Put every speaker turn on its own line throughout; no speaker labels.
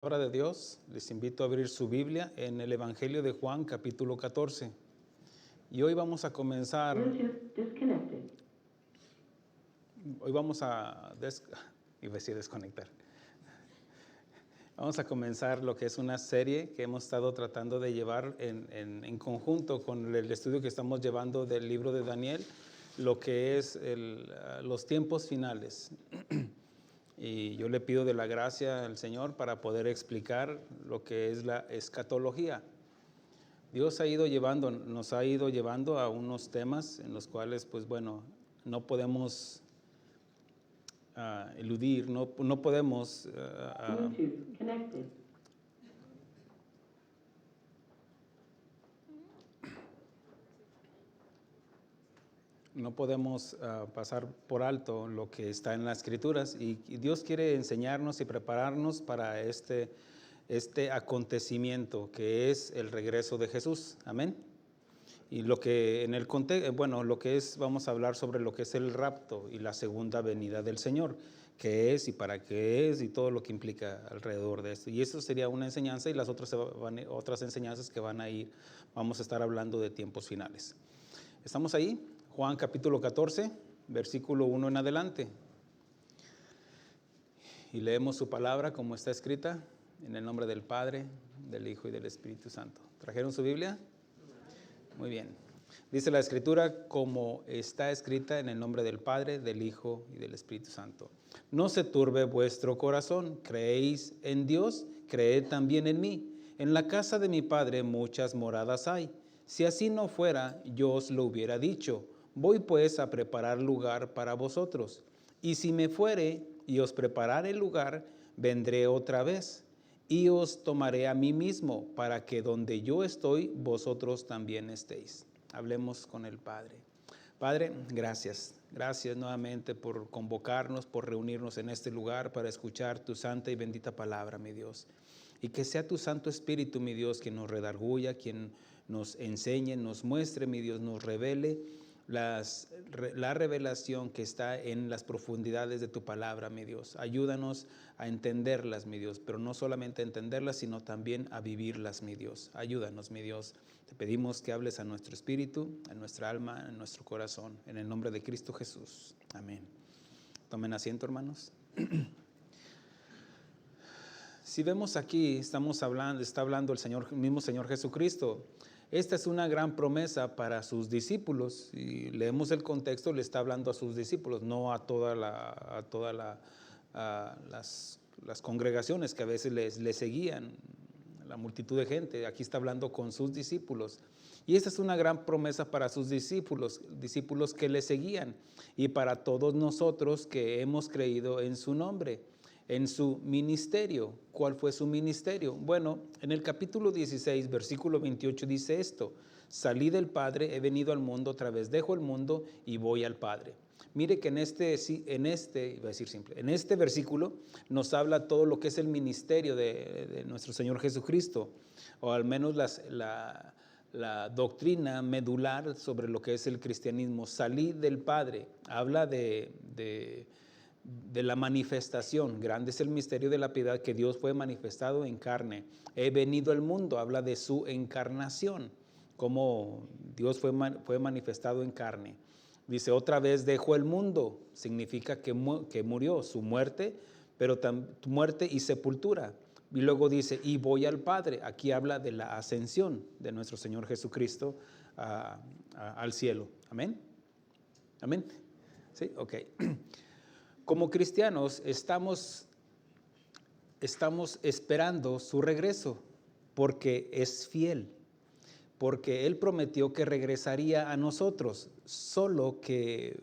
Palabra de Dios, les invito a abrir su Biblia en el Evangelio de Juan, capítulo 14. Y hoy vamos a comenzar. Hoy vamos a desconectar. Vamos a comenzar lo que es una serie que hemos estado tratando de llevar en conjunto con el estudio que estamos llevando del libro de Daniel, lo que es los tiempos finales. Y yo le pido de la gracia al Señor para poder explicar lo que es la escatología. Dios nos ha ido llevando a unos temas en los cuales, pues bueno, no podemos eludir, no podemos no podemos pasar por alto lo que está en las Escrituras, y Dios quiere enseñarnos y prepararnos para este acontecimiento que es el regreso de Jesús. Amén. Y lo que en el contexto, vamos a hablar sobre lo que es el rapto y la segunda venida del Señor, qué es y para qué es y todo lo que implica alrededor de esto. Y eso sería una enseñanza, y las otras enseñanzas que vamos a estar hablando de tiempos finales. ¿Estamos ahí? Juan capítulo 14, versículo 1 en adelante. Y leemos su palabra como está escrita, en el nombre del Padre, del Hijo y del Espíritu Santo. ¿Trajeron su Biblia? Muy bien. Dice la Escritura como está escrita, en el nombre del Padre, del Hijo y del Espíritu Santo. No se turbe vuestro corazón, creéis en Dios, creed también en mí. En la casa de mi Padre muchas moradas hay. Si así no fuera, yo os lo hubiera dicho. Voy pues a preparar lugar para vosotros. Y si me fuere y os preparare el lugar, vendré otra vez y os tomaré a mí mismo, para que donde yo estoy, vosotros también estéis. Hablemos con el Padre. Padre, gracias. Gracias nuevamente por convocarnos, por reunirnos en este lugar para escuchar tu santa y bendita palabra, mi Dios. Y que sea tu Santo Espíritu, mi Dios, quien nos redarguya, quien nos enseñe, nos muestre, mi Dios, nos revele la revelación que está en las profundidades de tu palabra, mi Dios. Ayúdanos a entenderlas, mi Dios, pero no solamente a entenderlas, sino también a vivirlas, mi Dios. Ayúdanos, mi Dios. Te pedimos que hables a nuestro espíritu, a nuestra alma, a nuestro corazón, en el nombre de Cristo Jesús. Amén. Tomen asiento, hermanos. Si vemos aquí, está hablando el mismo Señor Jesucristo. Esta es una gran promesa para sus discípulos. Y leemos el contexto, le está hablando a sus discípulos, no a todas las congregaciones que a veces le seguían, la multitud de gente. Aquí está hablando con sus discípulos. Y esta es una gran promesa para sus discípulos que le seguían, y para todos nosotros que hemos creído en su nombre. En su ministerio. ¿Cuál fue su ministerio? Bueno, en el capítulo 16, versículo 28 dice esto: salí del Padre, he venido al mundo, otra vez dejo el mundo y voy al Padre. Mire que en este versículo nos habla todo lo que es el ministerio de nuestro Señor Jesucristo, o al menos la doctrina medular sobre lo que es el cristianismo. Salí del Padre, habla de la manifestación. Grande es el misterio de la piedad, que Dios fue manifestado en carne. He venido al mundo, habla de su encarnación, como Dios fue manifestado en carne. Dice, otra vez dejó el mundo, significa que murió, su muerte, pero muerte y sepultura. Y luego dice, y voy al Padre. Aquí habla de la ascensión de nuestro Señor Jesucristo al cielo. Amén. Amén. Sí, ok. Como cristianos estamos esperando su regreso, porque es fiel, porque Él prometió que regresaría a nosotros, solo que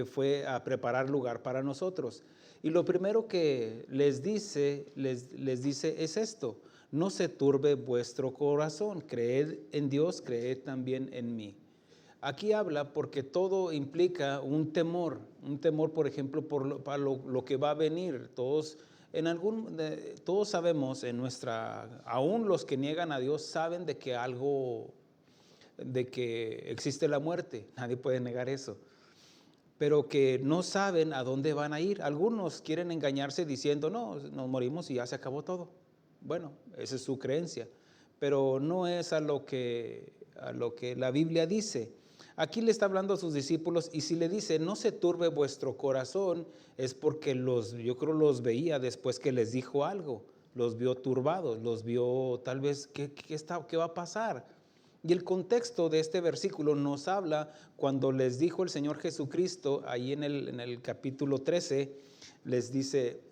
fue a preparar lugar para nosotros. Y lo primero que les dice es esto: no se turbe vuestro corazón, creed en Dios, creed también en mí. Aquí habla porque todo implica un temor, por ejemplo, para lo que va a venir. Todos sabemos aún los que niegan a Dios saben de que existe la muerte. Nadie puede negar eso. pero que no saben a dónde van a ir. Algunos quieren engañarse diciendo, no, nos morimos y ya se acabó todo. Bueno, esa es su creencia, pero no es a lo que la Biblia dice. Aquí le está hablando a sus discípulos y si le dice, no se turbe vuestro corazón, es porque yo creo los veía después que les dijo algo, los vio turbados, los vio tal vez, ¿qué va a pasar? Y el contexto de este versículo nos habla cuando les dijo el Señor Jesucristo, ahí en el capítulo 13, les dice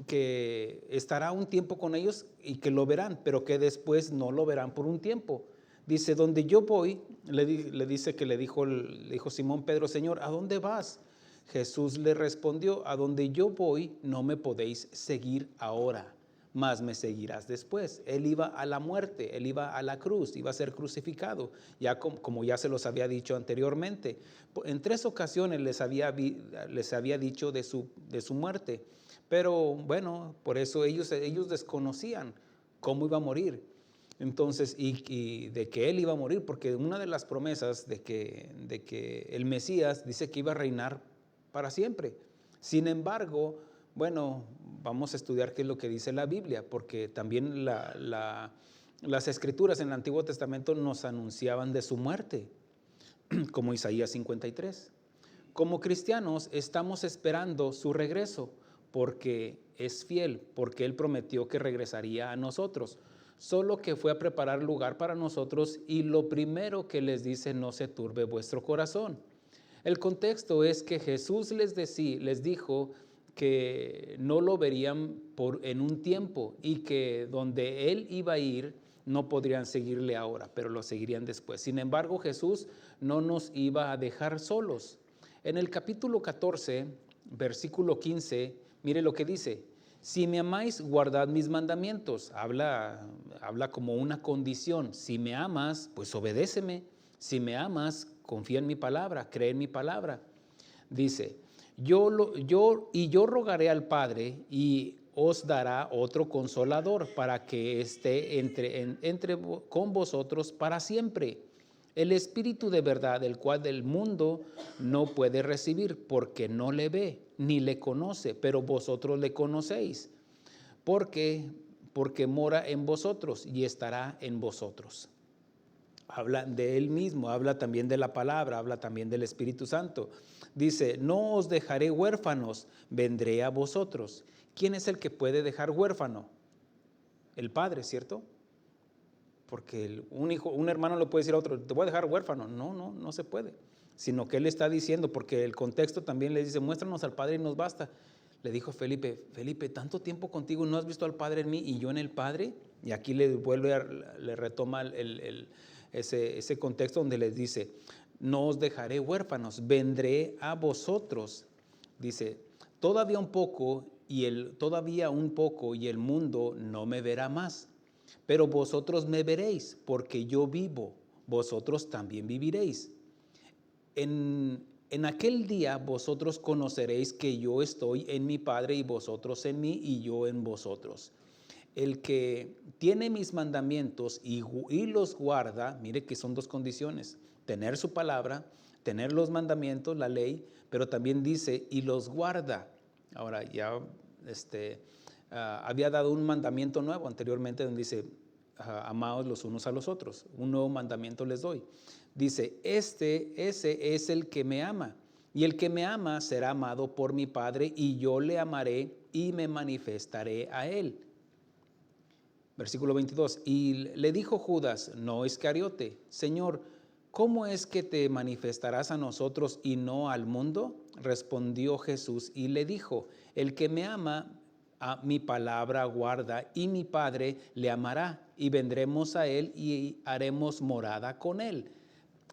que estará un tiempo con ellos y que lo verán, pero que después no lo verán por un tiempo. Dice, donde yo voy, le dice que le dijo Simón Pedro, Señor, ¿a dónde vas? Jesús le respondió, a donde yo voy no me podéis seguir ahora, mas me seguirás después. Él iba a la muerte, él iba a la cruz, iba a ser crucificado, ya como ya se los había dicho anteriormente. En 3 ocasiones les había dicho de su muerte, pero bueno, por eso ellos desconocían cómo iba a morir. Entonces, y de que él iba a morir, porque una de las promesas de que el Mesías dice que iba a reinar para siempre. Sin embargo, bueno, vamos a estudiar qué es lo que dice la Biblia, porque también las escrituras en el Antiguo Testamento nos anunciaban de su muerte, como Isaías 53. Como cristianos estamos esperando su regreso, porque es fiel, porque Él prometió que regresaría a nosotros. Solo que fue a preparar lugar para nosotros y lo primero que les dice, no se turbe vuestro corazón. El contexto es que Jesús les dijo que no lo verían en un tiempo y que donde Él iba a ir no podrían seguirle ahora, pero lo seguirían después. Sin embargo, Jesús no nos iba a dejar solos. En el capítulo 14, versículo 15, mire lo que dice. Si me amáis, guardad mis mandamientos. Habla como una condición. Si me amas, pues obedéceme. Si me amas, confía en mi palabra, cree en mi palabra. Dice, yo rogaré al Padre y os dará otro consolador para que esté con vosotros para siempre. El Espíritu de verdad, el cual el mundo no puede recibir porque no le ve ni le conoce, pero vosotros le conocéis, porque mora en vosotros y estará en vosotros. Habla de Él mismo, habla también de la palabra, habla también del Espíritu Santo. Dice, no os dejaré huérfanos, vendré a vosotros. ¿Quién es el que puede dejar huérfano? El Padre, ¿cierto? Porque un hermano le puede decir a otro, te voy a dejar huérfano. No se puede. Sino que Él está diciendo, porque el contexto también le dice, muéstranos al Padre y nos basta. Le dijo Felipe, tanto tiempo contigo, ¿no has visto al Padre en mí y yo en el Padre? Y aquí le retoma ese contexto donde les dice, no os dejaré huérfanos, vendré a vosotros. Dice, todavía un poco y el mundo no me verá más. Pero vosotros me veréis, porque yo vivo, vosotros también viviréis. En aquel día vosotros conoceréis que yo estoy en mi Padre y vosotros en mí y yo en vosotros. El que tiene mis mandamientos y los guarda, mire que son 2 condiciones, tener su palabra, tener los mandamientos, la ley, pero también dice y los guarda. Ahora ya había dado un mandamiento nuevo anteriormente donde dice, amaos los unos a los otros, un nuevo mandamiento les doy. Dice, ese es el que me ama, y el que me ama será amado por mi Padre, y yo le amaré y me manifestaré a él. Versículo 22, y le dijo Judas, no Iscariote, Señor, ¿cómo es que te manifestarás a nosotros y no al mundo? Respondió Jesús y le dijo, el que me ama, a mi palabra guarda, y mi Padre le amará, y vendremos a él y haremos morada con él.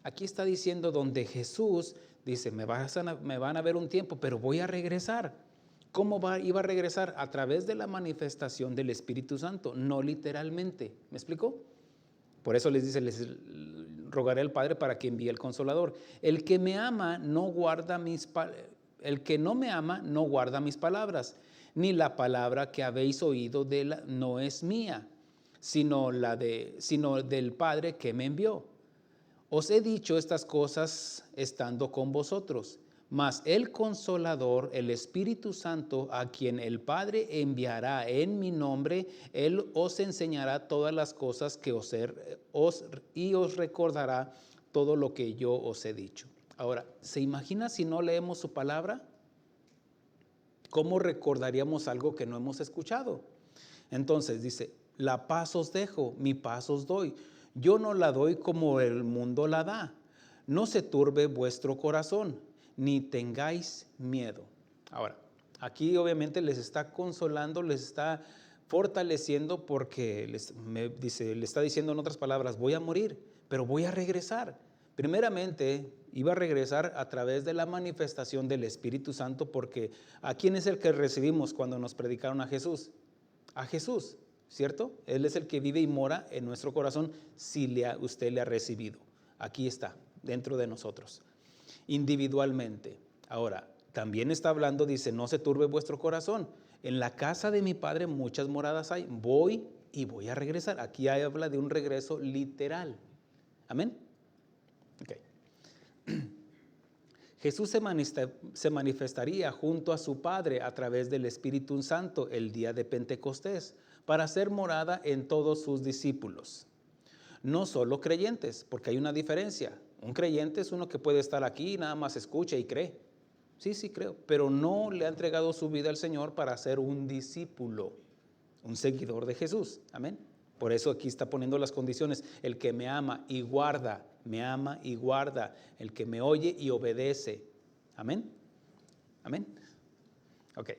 Aquí está diciendo donde Jesús dice, me van a ver un tiempo, pero voy a regresar. ¿Cómo iba a regresar? A través de la manifestación del Espíritu Santo, no literalmente. ¿Me explicó? Por eso les rogaré al Padre para que envíe el Consolador. El que me ama el que no me ama no guarda mis palabras, ni la palabra que habéis oído no es mía, sino del Padre que me envió. Os he dicho estas cosas estando con vosotros, Mas el Consolador, el Espíritu Santo, a quien el Padre enviará en mi nombre, Él os enseñará todas las cosas que os recordará todo lo que yo os he dicho. Ahora, ¿se imagina si no leemos su palabra? ¿Cómo recordaríamos algo que no hemos escuchado? Entonces dice, la paz os dejo, mi paz os doy. Yo no la doy como el mundo la da. No se turbe vuestro corazón, ni tengáis miedo. Ahora, aquí obviamente les está consolando, les está fortaleciendo porque le está diciendo en otras palabras, voy a morir, pero voy a regresar. Primeramente, iba a regresar a través de la manifestación del Espíritu Santo, porque ¿a quién es el que recibimos cuando nos predicaron a Jesús? A Jesús, ¿cierto? Él es el que vive y mora en nuestro corazón si usted le ha recibido. Aquí está, dentro de nosotros, individualmente. Ahora, también está hablando, dice, no se turbe vuestro corazón. En la casa de mi Padre muchas moradas hay. Voy y voy a regresar. Aquí habla de un regreso literal. Amén. Okay. Jesús se manifestaría junto a su Padre a través del Espíritu Santo el día de Pentecostés para hacer morada en todos sus discípulos. No solo creyentes, porque hay una diferencia. Un creyente es uno que puede estar aquí y nada más escucha y cree. Sí, creo, pero no le ha entregado su vida al Señor para ser un discípulo, un seguidor de Jesús. Amén. Por eso aquí está poniendo las condiciones. El que me ama y guarda, me ama y guarda. El que me oye y obedece. Amén. Amén. Ok.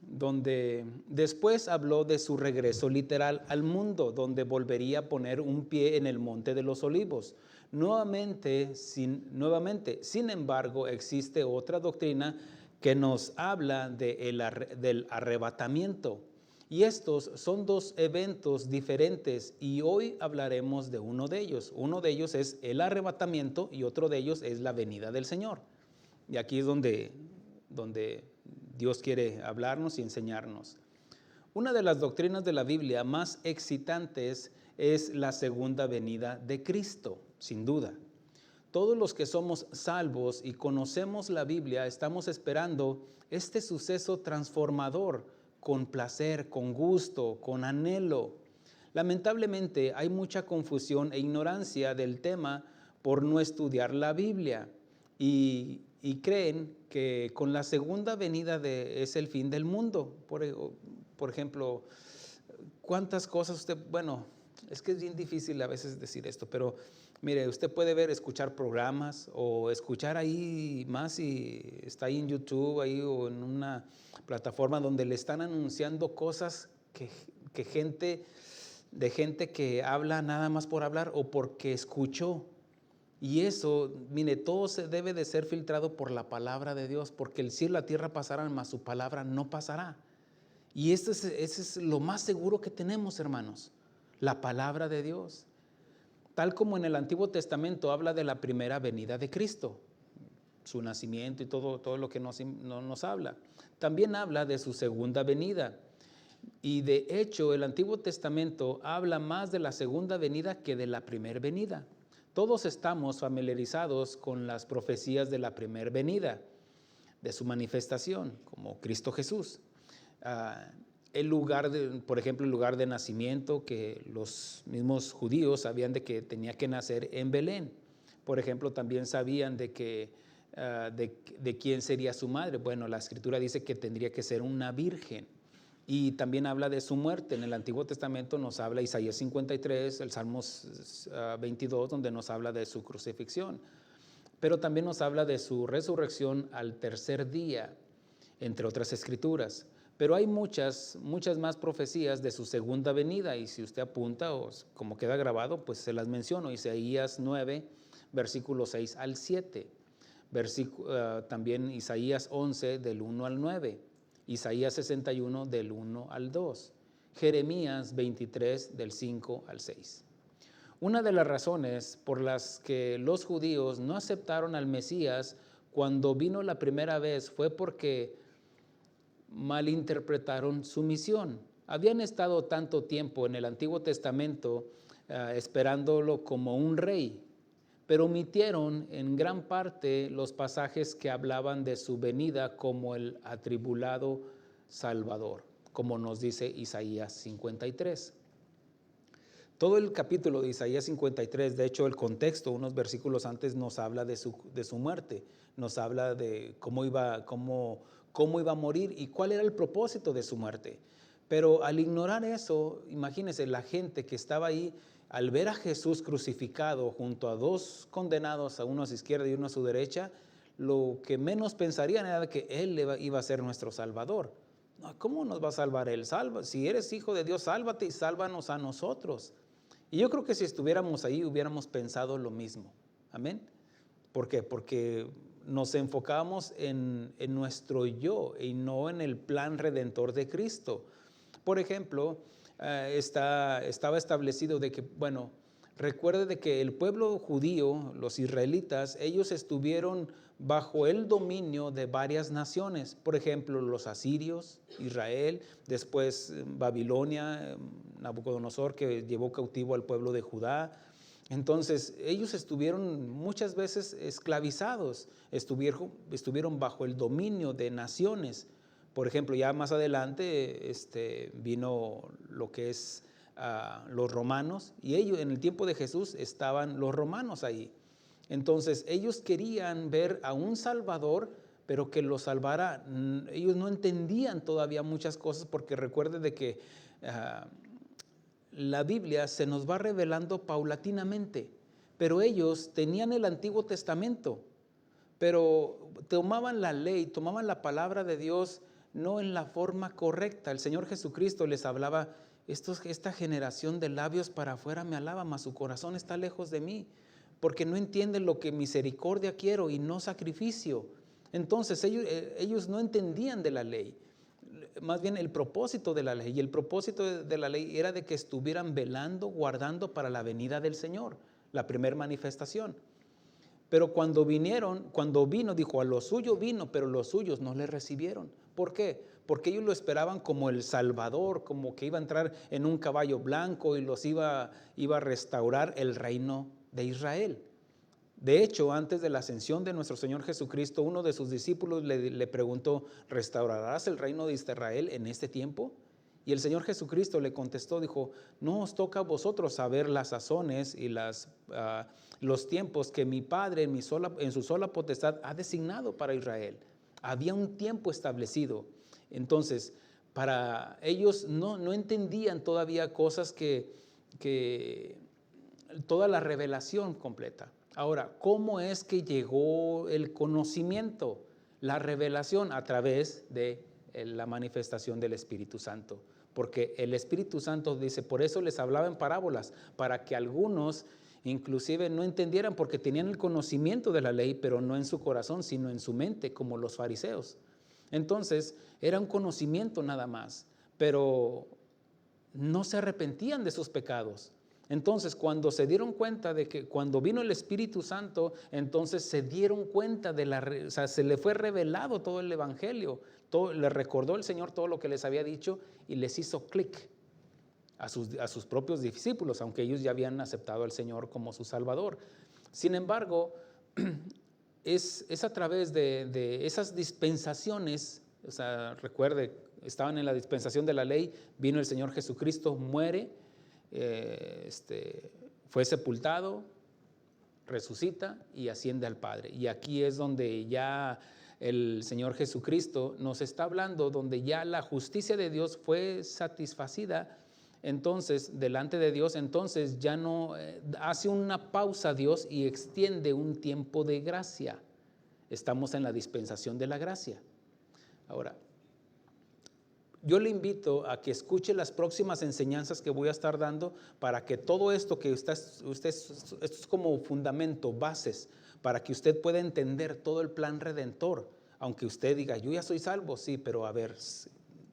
Donde después habló de su regreso literal al mundo, donde volvería a poner un pie en el monte de los olivos. Nuevamente, sin embargo, existe otra doctrina que nos habla del arrebatamiento. Y estos son dos eventos diferentes y hoy hablaremos de uno de ellos. Uno de ellos es el arrebatamiento y otro de ellos es la venida del Señor. Y aquí es donde Dios quiere hablarnos y enseñarnos. Una de las doctrinas de la Biblia más excitantes es la segunda venida de Cristo, sin duda. Todos los que somos salvos y conocemos la Biblia estamos esperando este suceso transformador con placer, con gusto, con anhelo. Lamentablemente hay mucha confusión e ignorancia del tema por no estudiar la Biblia y creen que con la segunda venida es el fin del mundo. Por ejemplo, ¿cuántas cosas usted, bueno, es que es bien difícil a veces decir esto, pero mire, usted puede escuchar programas o escuchar ahí más y está ahí en YouTube ahí o en una plataforma donde le están anunciando cosas de gente que habla nada más por hablar o porque escuchó. Y eso, mire, todo se debe de ser filtrado por la palabra de Dios, porque el cielo y la tierra pasarán, mas su palabra no pasará. Y ese es lo más seguro que tenemos, hermanos, la palabra de Dios. Tal como en el Antiguo Testamento habla de la primera venida de Cristo, su nacimiento y todo lo que nos habla. También habla de su segunda venida. Y de hecho, el Antiguo Testamento habla más de la segunda venida que de la primera venida. Todos estamos familiarizados con las profecías de la primera venida, de su manifestación, como Cristo Jesús. Por ejemplo, el lugar de nacimiento, que los mismos judíos sabían de que tenía que nacer en Belén. Por ejemplo, también sabían de quién sería su madre. Bueno, la Escritura dice que tendría que ser una virgen. Y también habla de su muerte. En el Antiguo Testamento nos habla Isaías 53, el Salmos 22, donde nos habla de su crucifixión. Pero también nos habla de su resurrección al tercer día, entre otras escrituras. Pero hay muchas más profecías de su segunda venida, y si usted apunta o como queda grabado, pues se las menciono. Isaías 9, versículos 6 al 7. También Isaías 11, del 1 al 9. Isaías 61, del 1 al 2. Jeremías 23, del 5 al 6. Una de las razones por las que los judíos no aceptaron al Mesías cuando vino la primera vez fue porque malinterpretaron su misión. Habían estado tanto tiempo en el Antiguo Testamento esperándolo como un rey, pero omitieron en gran parte los pasajes que hablaban de su venida como el atribulado Salvador, como nos dice Isaías 53. Todo el capítulo de Isaías 53, de hecho el contexto, unos versículos antes nos habla de su muerte, nos habla de cómo iba a morir y cuál era el propósito de su muerte. Pero al ignorar eso, imagínense, la gente que estaba ahí, al ver a Jesús crucificado junto a dos condenados, a uno a su izquierda y uno a su derecha, lo que menos pensarían era que Él iba a ser nuestro Salvador. ¿Cómo nos va a salvar Él? Si eres hijo de Dios, sálvate y sálvanos a nosotros. Y yo creo que si estuviéramos ahí hubiéramos pensado lo mismo. Amén. ¿Por qué? Porque nos enfocamos en nuestro yo y no en el plan redentor de Cristo. Por ejemplo, estaba establecido de que, bueno, recuerde de que el pueblo judío, los israelitas, ellos estuvieron bajo el dominio de varias naciones. Por ejemplo, los asirios, Israel, después Babilonia, Nabucodonosor, que llevó cautivo al pueblo de Judá. Entonces, ellos estuvieron muchas veces esclavizados, estuvieron bajo el dominio de naciones. Por ejemplo, ya más adelante vino lo que es los romanos, y ellos en el tiempo de Jesús estaban los romanos ahí. Entonces ellos querían ver a un Salvador, pero que los salvara. Ellos no entendían todavía muchas cosas, porque recuerde de que la Biblia se nos va revelando paulatinamente, pero ellos tenían el Antiguo Testamento, pero tomaban la ley, tomaban la palabra de Dios no en la forma correcta. El Señor Jesucristo les hablaba: esta generación de labios para afuera me alaba, mas su corazón está lejos de mí, porque no entienden lo que misericordia quiero y no sacrificio. Entonces ellos no entendían de la ley, más bien el propósito de la ley. Y el propósito de la ley era de que estuvieran velando, guardando para la venida del Señor, la primera manifestación. Pero cuando vino, dijo, a lo suyo vino, pero los suyos no le recibieron. ¿Por qué? Porque ellos lo esperaban como el Salvador, como que iba a entrar en un caballo blanco y los iba a restaurar el reino de Israel. De hecho, antes de la ascensión de nuestro Señor Jesucristo, uno de sus discípulos le preguntó: ¿restaurarás el reino de Israel en este tiempo? Y el Señor Jesucristo le contestó, dijo: no os toca a vosotros saber las sazones y los tiempos que mi Padre en su sola potestad ha designado para Israel. Había un tiempo establecido. Entonces, para ellos no entendían todavía cosas toda la revelación completa. Ahora, ¿cómo es que llegó el conocimiento, la revelación? A través de la manifestación del Espíritu Santo. Porque el Espíritu Santo dice, por eso les hablaba en parábolas, para que algunos inclusive no entendieran, porque tenían el conocimiento de la ley, pero no en su corazón, sino en su mente, como los fariseos. Entonces, era un conocimiento nada más, pero no se arrepentían de sus pecados. Entonces, cuando se dieron cuenta de que cuando vino el Espíritu Santo, entonces se dieron cuenta se le fue revelado todo el evangelio, le recordó el Señor todo lo que les había dicho y les hizo clic a sus propios discípulos, aunque ellos ya habían aceptado al Señor como su Salvador. Sin embargo, es a través de esas dispensaciones, recuerde, estaban en la dispensación de la ley, vino el Señor Jesucristo, muere, fue sepultado, resucita y asciende al Padre. Y aquí es donde ya el Señor Jesucristo nos está hablando, donde ya la justicia de Dios fue satisfacida. Entonces, delante de Dios, entonces ya no hace una pausa Dios y extiende un tiempo de gracia. Estamos en la dispensación de la gracia. Ahora, yo le invito a que escuche las próximas enseñanzas que voy a estar dando, para que todo esto que esto es como fundamento, bases, para que usted pueda entender todo el plan redentor. Aunque usted diga, yo ya soy salvo, sí, pero a ver,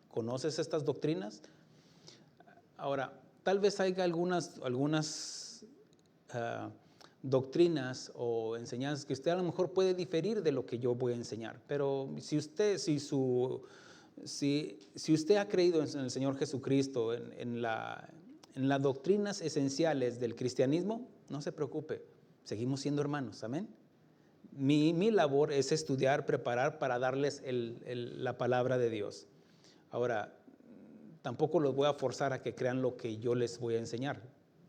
¿conoces estas doctrinas? Ahora, tal vez haya algunas doctrinas o enseñanzas que usted a lo mejor puede diferir de lo que yo voy a enseñar, pero si usted ha creído en el Señor Jesucristo, en las doctrinas esenciales del cristianismo, no se preocupe, Seguimos siendo hermanos, amén. Mi labor es estudiar, preparar para darles la palabra de Dios. Ahora, tampoco los voy a forzar a que crean lo que yo les voy a enseñar.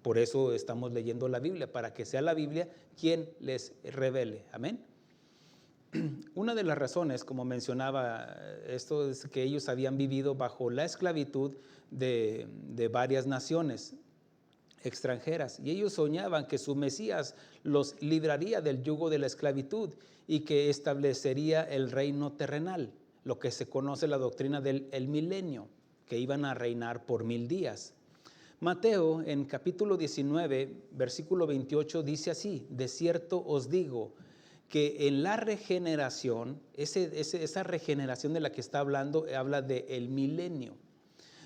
Por eso estamos leyendo la Biblia, para que sea la Biblia quien les revele, amén. Una de las razones, como mencionaba, esto es que ellos habían vivido bajo la esclavitud de varias naciones extranjeras, y ellos soñaban que su Mesías los libraría del yugo de la esclavitud y que establecería el reino terrenal, lo que se conoce la doctrina del milenio, que iban a reinar por 1000 días. Mateo en capítulo 19, versículo 28 dice así: de cierto os digo que en la regeneración, esa regeneración de la que está hablando, habla del milenio.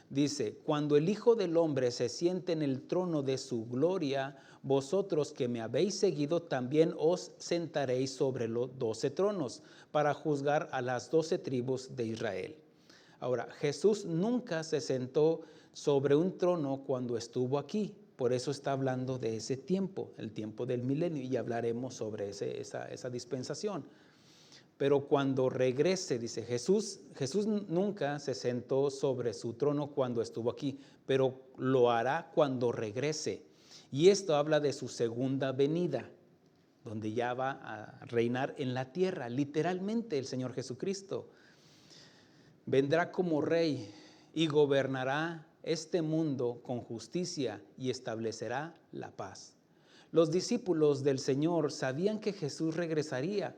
Dice, cuando el Hijo del Hombre se siente en el trono de su gloria, vosotros que me habéis seguido también os sentaréis sobre los 12 tronos para juzgar a las 12 tribus de Israel. Ahora, Jesús nunca se sentó sobre un trono cuando estuvo aquí. Por eso está hablando de ese tiempo, el tiempo del milenio, y hablaremos sobre esa dispensación. Pero cuando regrese, dice Jesús nunca se sentó sobre su trono cuando estuvo aquí, pero lo hará cuando regrese. Y esto habla de su segunda venida, donde ya va a reinar en la tierra, literalmente el Señor Jesucristo. Vendrá como rey y gobernará este mundo con justicia y establecerá la paz. Los discípulos del Señor sabían que Jesús regresaría,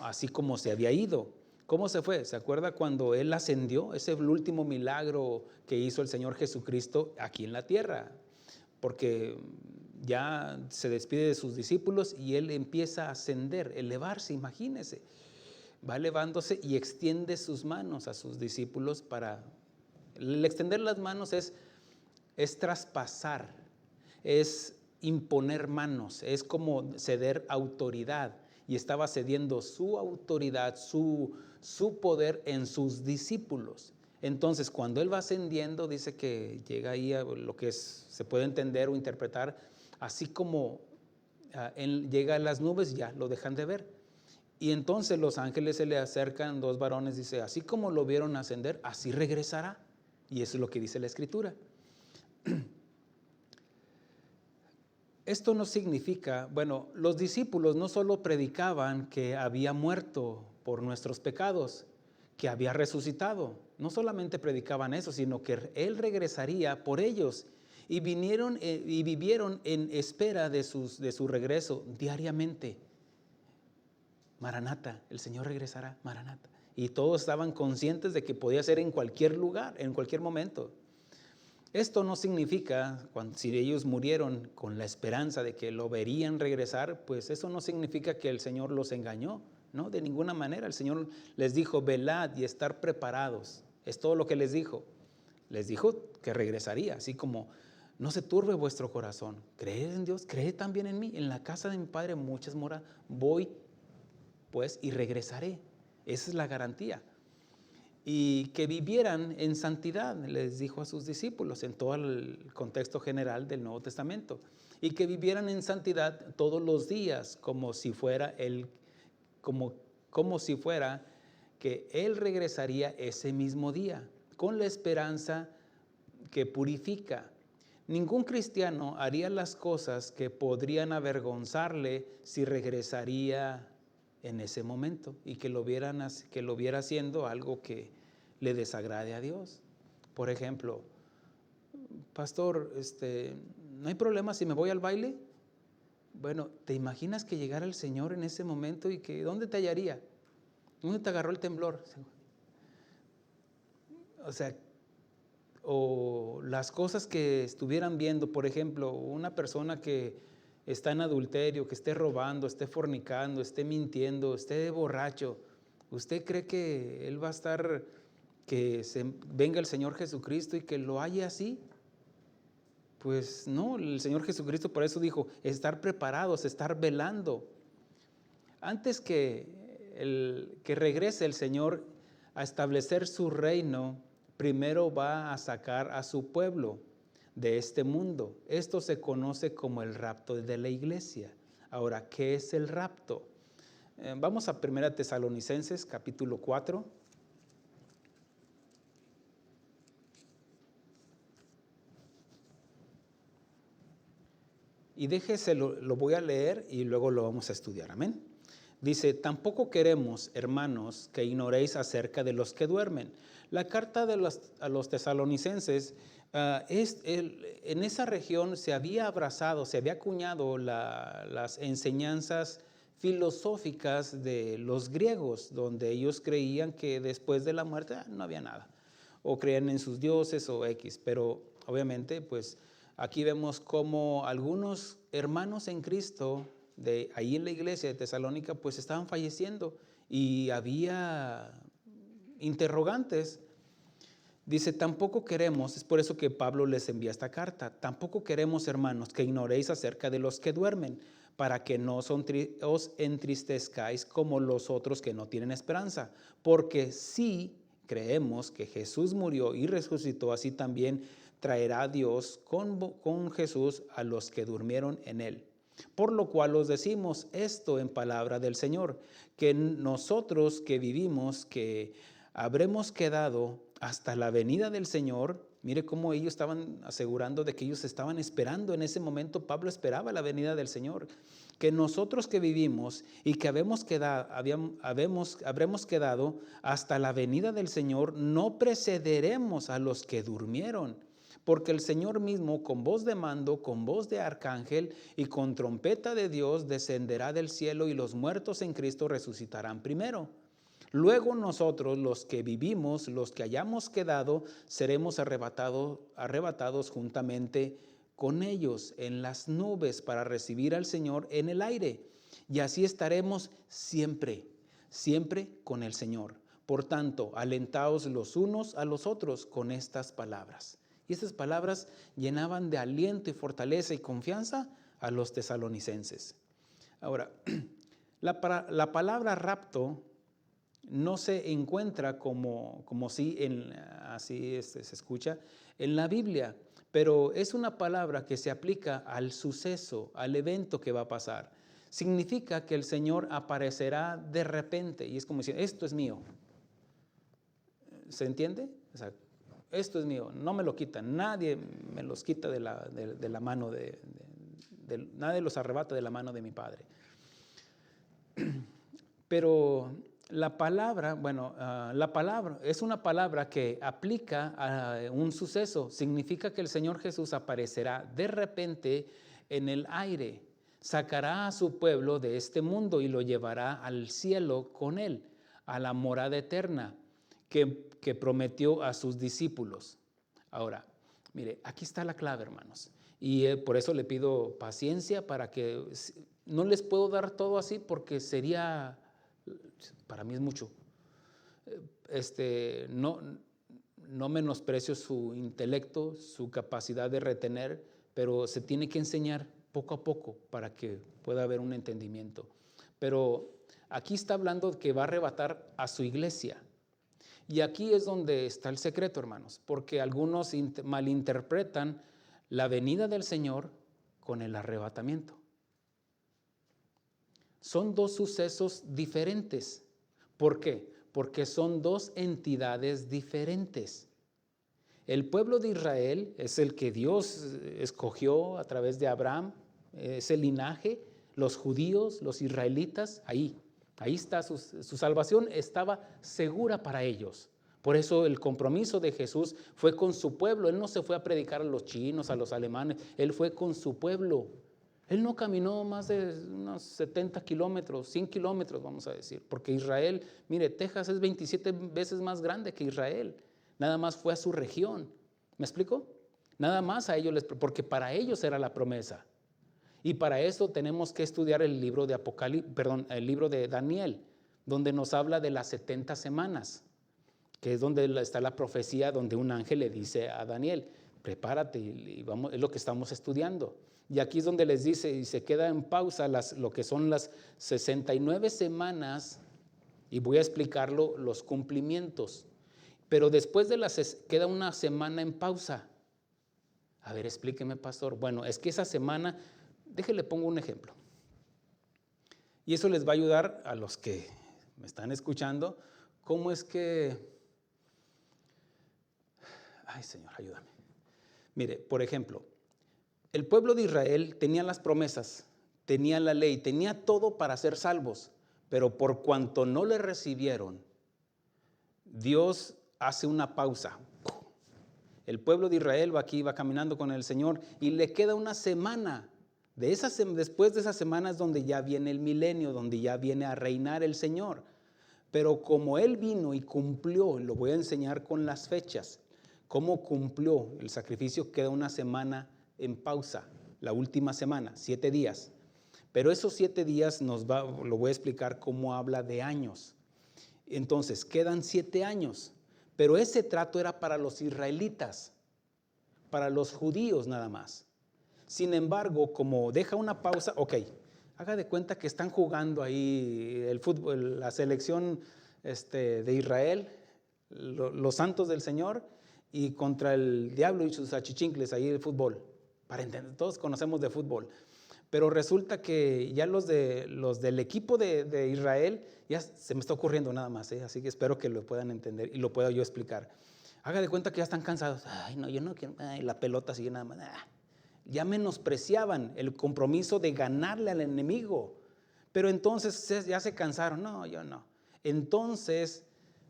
así como se había ido. ¿Cómo se fue? ¿Se acuerda cuando Él ascendió? Ese es el último milagro que hizo el Señor Jesucristo aquí en la tierra, porque ya se despide de sus discípulos y Él empieza a ascender, elevarse, imagínese. Va elevándose y extiende sus manos a sus discípulos el extender las manos es traspasar, es imponer manos, es como ceder autoridad, y estaba cediendo su autoridad, su poder en sus discípulos. Entonces, cuando Él va ascendiendo, dice que llega ahí a lo que se puede entender o interpretar, así como Él llega a las nubes, ya lo dejan de ver. Y entonces los ángeles se le acercan, 2 varones, dice, así como lo vieron ascender, así regresará. Y eso es lo que dice la Escritura. Esto no significa, bueno, los discípulos no solo predicaban que había muerto por nuestros pecados, que había resucitado. No solamente predicaban eso, sino que Él regresaría por ellos. Y vinieron y vivieron en espera de su regreso diariamente. Maranata, el Señor regresará, Maranata. Y todos estaban conscientes de que podía ser en cualquier lugar, en cualquier momento. Esto no significa, si ellos murieron con la esperanza de que lo verían regresar, pues eso no significa que el Señor los engañó, ¿no? De ninguna manera. El Señor les dijo, velad y estar preparados. Es todo lo que les dijo. Les dijo que regresaría, así como, no se turbe vuestro corazón. Creed en Dios, creed también en mí. En la casa de mi Padre muchas moradas. Voy pues y regresaré. Esa es la garantía. Y que vivieran en santidad, les dijo a sus discípulos en todo el contexto general del Nuevo Testamento. Y que vivieran en santidad todos los días, como si fuera que Él regresaría ese mismo día, con la esperanza que purifica. Ningún cristiano haría las cosas que podrían avergonzarle si regresaría en ese momento y que lo viera haciendo algo que le desagrade a Dios. Por ejemplo, pastor, ¿no hay problema si me voy al baile? Bueno, ¿te imaginas que llegara el Señor en ese momento y que dónde te hallaría? ¿Dónde te agarró el temblor? O sea, o las cosas que estuvieran viendo, por ejemplo, una persona que está en adulterio, que esté robando, esté fornicando, esté mintiendo, esté borracho, ¿usted cree que él va a estar, venga el Señor Jesucristo y que lo halle así? Pues no, el Señor Jesucristo por eso dijo, estar preparados, estar velando. Antes que regrese el Señor a establecer su reino, primero va a sacar a su pueblo de este mundo. Esto se conoce como el rapto de la iglesia. Ahora, ¿qué es el rapto? Vamos a 1 Tesalonicenses, capítulo 4. Y déjese, lo voy a leer y luego lo vamos a estudiar. Amén. Dice, tampoco queremos, hermanos, que ignoréis acerca de los que duermen. La carta a los tesalonicenses, en esa región se había abrazado, se había acuñado las enseñanzas filosóficas de los griegos, donde ellos creían que después de la muerte no había nada, o creían en sus dioses o X, pero obviamente pues aquí vemos como algunos hermanos en Cristo de ahí en la iglesia de Tesalónica pues estaban falleciendo y había interrogantes. Dice, tampoco queremos, es por eso que Pablo les envía esta carta, tampoco queremos, hermanos, que ignoréis acerca de los que duermen, para que no os entristezcáis como los otros que no tienen esperanza, porque si creemos que Jesús murió y resucitó, así también traerá Dios con Jesús a los que durmieron en él. Por lo cual os decimos esto en palabra del Señor, que nosotros que vivimos, que habremos quedado hasta la venida del Señor. Mire cómo ellos estaban asegurando de que ellos estaban esperando en ese momento. Pablo esperaba la venida del Señor. Que nosotros que vivimos y que habremos quedado hasta la venida del Señor, no precederemos a los que durmieron. Porque el Señor mismo, con voz de mando, con voz de arcángel y con trompeta de Dios, descenderá del cielo y los muertos en Cristo resucitarán primero. Luego nosotros, los que vivimos, los que hayamos quedado, seremos arrebatados juntamente con ellos en las nubes para recibir al Señor en el aire. Y así estaremos siempre, siempre con el Señor. Por tanto, alentaos los unos a los otros con estas palabras. Y estas palabras llenaban de aliento y fortaleza y confianza a los tesalonicenses. Ahora, la palabra rapto no se encuentra como si así se escucha en la Biblia, pero es una palabra que se aplica al suceso, al evento que va a pasar. Significa que el Señor aparecerá de repente y es como decir, esto es mío. ¿Se entiende? O sea, esto es mío, no me lo quitan, nadie me los quita de la mano nadie los arrebata de la mano de mi Padre. Pero la palabra es una palabra que aplica a un suceso. Significa que el Señor Jesús aparecerá de repente en el aire, sacará a su pueblo de este mundo y lo llevará al cielo con él, a la morada eterna que prometió a sus discípulos. Ahora, mire, aquí está la clave, hermanos. Y por eso le pido paciencia para que no les puedo dar todo así porque sería, para mí es mucho. No menosprecio su intelecto, su capacidad de retener, pero se tiene que enseñar poco a poco para que pueda haber un entendimiento. Pero aquí está hablando que va a arrebatar a su iglesia. Y aquí es donde está el secreto, hermanos, porque algunos malinterpretan la venida del Señor con el arrebatamiento. Son dos sucesos diferentes. ¿Por qué? Porque son dos entidades diferentes. El pueblo de Israel es el que Dios escogió a través de Abraham, ese linaje, los judíos, los israelitas, ahí está su salvación, estaba segura para ellos. Por eso el compromiso de Jesús fue con su pueblo. Él no se fue a predicar a los chinos, a los alemanes, Él fue con su pueblo. Él no caminó más de unos 70 kilómetros, 100 kilómetros, vamos a decir, porque Israel, mire, Texas es 27 veces más grande que Israel. Nada más fue a su región. ¿Me explico? Nada más a ellos, porque para ellos era la promesa. Y para eso tenemos que estudiar el libro de el libro de Daniel, donde nos habla de las 70 semanas, que es donde está la profecía, donde un ángel le dice a Daniel, prepárate, y vamos, es lo que estamos estudiando. Y aquí es donde les dice, y se queda en pausa lo que son las 69 semanas, y voy a explicarlo, los cumplimientos. Pero después de queda una semana en pausa. A ver, explíqueme, pastor. Bueno, es que esa semana, déjenle pongo un ejemplo. Y eso les va a ayudar a los que me están escuchando. ¿Cómo es que? Ay, Señor, ayúdame. Mire, por ejemplo, el pueblo de Israel tenía las promesas, tenía la ley, tenía todo para ser salvos, pero por cuanto no le recibieron, Dios hace una pausa. El pueblo de Israel va caminando con el Señor y le queda una semana. Después de esa semana es donde ya viene el milenio, donde ya viene a reinar el Señor. Pero como Él vino y cumplió, lo voy a enseñar con las fechas, cómo cumplió el sacrificio, queda una semana en pausa, la última semana, 7 días. Pero esos 7 días lo voy a explicar cómo habla de años. Entonces, quedan 7 años, pero ese trato era para los israelitas, para los judíos nada más. Sin embargo, como deja una pausa, ok, haga de cuenta que están jugando ahí el fútbol, la selección de Israel, los santos del Señor, y contra el diablo y sus achichincles ahí el fútbol. Para entender, todos conocemos de fútbol. Pero resulta que ya los del equipo de Israel, ya se me está ocurriendo nada más, así que espero que lo puedan entender y lo pueda yo explicar. Haga de cuenta que ya están cansados. Ay, no, yo no quiero. Ay, la pelota sigue nada más. Ya menospreciaban el compromiso de ganarle al enemigo. Pero entonces ya se cansaron. No, yo no. Entonces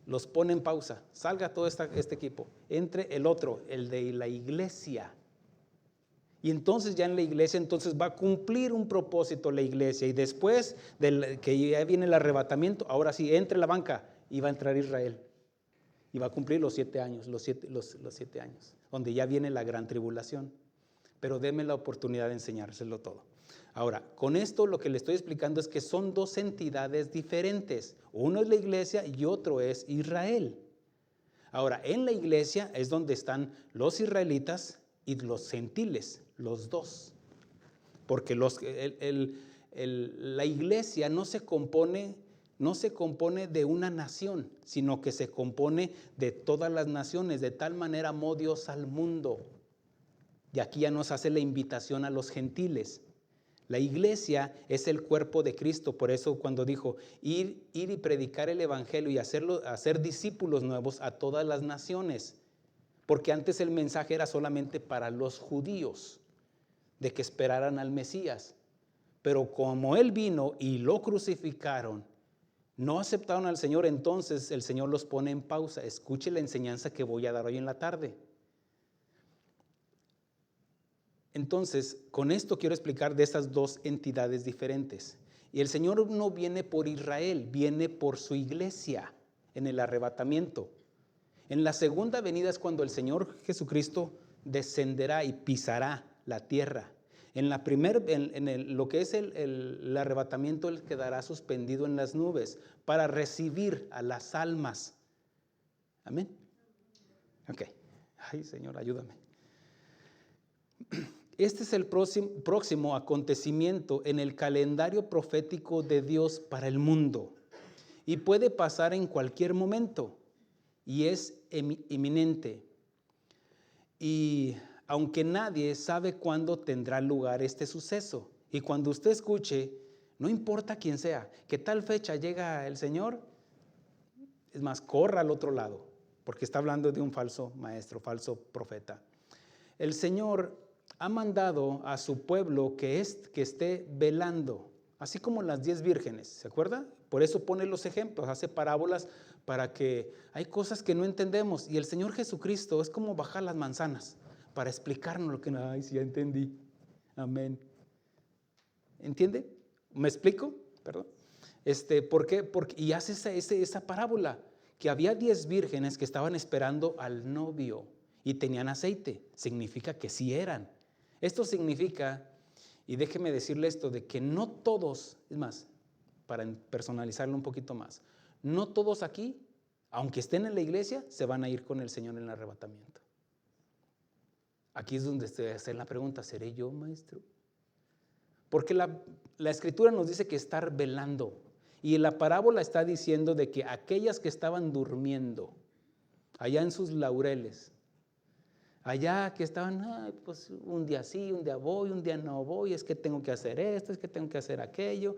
los pone en pausa. Salga todo este equipo. Entre el otro, el de la iglesia. Y entonces ya en la iglesia va a cumplir un propósito la iglesia. Y después que ya viene el arrebatamiento, ahora sí, entre la banca y va a entrar Israel. Y va a cumplir los 7 años, los 7 años, donde ya viene la gran tribulación. Pero deme la oportunidad de enseñárselo todo. Ahora, con esto lo que le estoy explicando es que son 2 entidades diferentes. Uno es la iglesia y otro es Israel. Ahora, en la iglesia es donde están los israelitas y los gentiles, los 2. Porque la iglesia no se compone de una nación, sino que se compone de todas las naciones. De tal manera amó Dios al mundo. Y aquí ya nos hace la invitación a los gentiles. La iglesia es el cuerpo de Cristo. Por eso cuando dijo ir y predicar el evangelio y hacer discípulos nuevos a todas las naciones. Porque antes el mensaje era solamente para los judíos, de que esperaran al Mesías. Pero como Él vino y lo crucificaron, no aceptaron al Señor, entonces el Señor los pone en pausa. Escuche la enseñanza que voy a dar hoy en la tarde. Entonces, con esto quiero explicar de estas 2 entidades diferentes. Y el Señor no viene por Israel, viene por su iglesia en el arrebatamiento. En la segunda venida es cuando el Señor Jesucristo descenderá y pisará la tierra. En la primera, lo que es el arrebatamiento, Él quedará suspendido en las nubes para recibir a las almas. Amén. Ok. Ay, Señor, ayúdame. Este es el próximo acontecimiento en el calendario profético de Dios para el mundo. Y puede pasar en cualquier momento. Y es inminente. Y aunque nadie sabe cuándo tendrá lugar este suceso. Y cuando usted escuche, no importa quién sea, que tal fecha llega el Señor, es más, corra al otro lado, porque está hablando de un falso maestro, falso profeta. El Señor ha mandado a su pueblo que esté velando, así como las 10 vírgenes, ¿se acuerda? Por eso pone los ejemplos, hace parábolas para que hay cosas que no entendemos. Y el Señor Jesucristo es como bajar las manzanas para explicarnos lo que, ay, sí, ya entendí. Amén. ¿Entiende? ¿Me explico? Perdón. ¿Por qué? Y hace esa parábola, que había 10 vírgenes que estaban esperando al novio y tenían aceite. Significa que sí eran. Esto significa, y déjeme decirle esto, de que no todos, es más, para personalizarlo un poquito más, no todos aquí, aunque estén en la iglesia, se van a ir con el Señor en el arrebatamiento. Aquí es donde se hace la pregunta, ¿seré yo, maestro? Porque la Escritura nos dice que estar velando, y en la parábola está diciendo de que aquellas que estaban durmiendo allá en sus laureles, Allá que estaban, pues un día sí, un día voy, un día no voy, es que tengo que hacer esto, es que tengo que hacer aquello.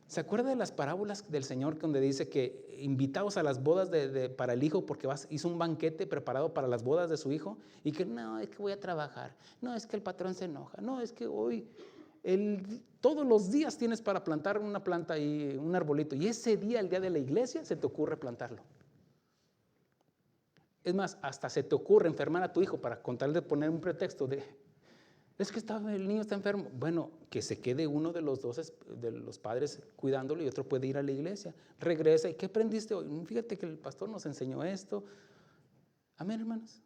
¿Se acuerda de las parábolas del Señor donde dice que invitados a las bodas para el hijo porque hizo un banquete preparado para las bodas de su hijo? Y que no, es que voy a trabajar, no, es que el patrón se enoja, no, es que hoy, todos los días tienes para plantar una planta y un arbolito, y ese día, el día de la iglesia, se te ocurre plantarlo. Es más, hasta se te ocurre enfermar a tu hijo para contarle de poner un pretexto de, es que el niño está enfermo. Bueno, que se quede uno de los dos, de los padres cuidándolo y otro puede ir a la iglesia. Regresa, ¿y qué aprendiste hoy? Fíjate que el pastor nos enseñó esto. Amén, hermanos.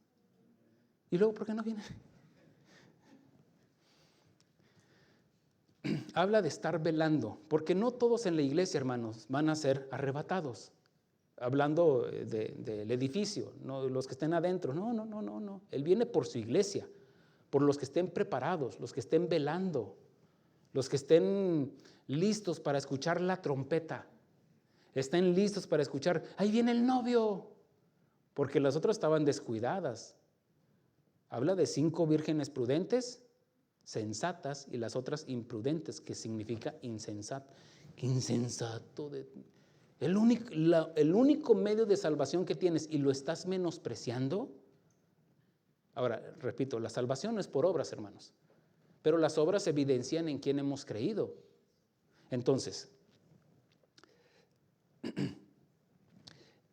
Y luego, ¿por qué no viene? Habla de estar velando, porque no todos en la iglesia, hermanos, van a ser arrebatados. Hablando del edificio, no los que estén adentro. No. Él viene por su iglesia, por los que estén preparados, los que estén velando, los que estén listos para escuchar la trompeta, estén listos para escuchar, ahí viene el novio, porque las otras estaban descuidadas. Habla de 5 vírgenes prudentes, sensatas, y las otras imprudentes, que significa insensato. ¿Qué insensato? El único medio de salvación que tienes y lo estás menospreciando. Ahora, repito, la salvación no es por obras, hermanos, pero las obras evidencian en quién hemos creído. Entonces,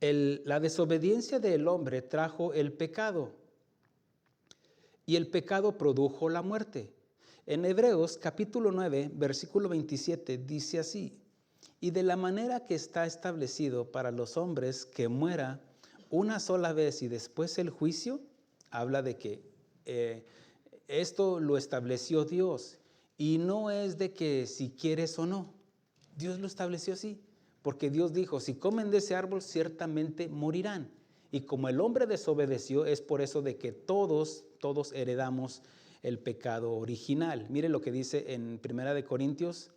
la desobediencia del hombre trajo el pecado y el pecado produjo la muerte. En Hebreos capítulo 9, versículo 27 dice así: y de la manera que está establecido para los hombres que muera una sola vez y después el juicio, habla de que esto lo estableció Dios y no es de que si quieres o no. Dios lo estableció así, porque Dios dijo, si comen de ese árbol ciertamente morirán. Y como el hombre desobedeció, es por eso de que todos heredamos el pecado original. Mire lo que dice en 1 Corintios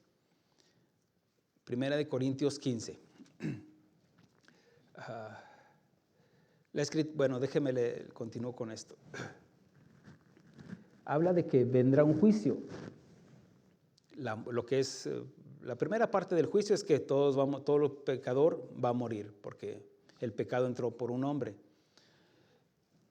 15. Bueno, déjeme continúo con esto. Habla de que vendrá un juicio. Lo que es la primera parte del juicio es que todo pecador va a morir, porque el pecado entró por un hombre.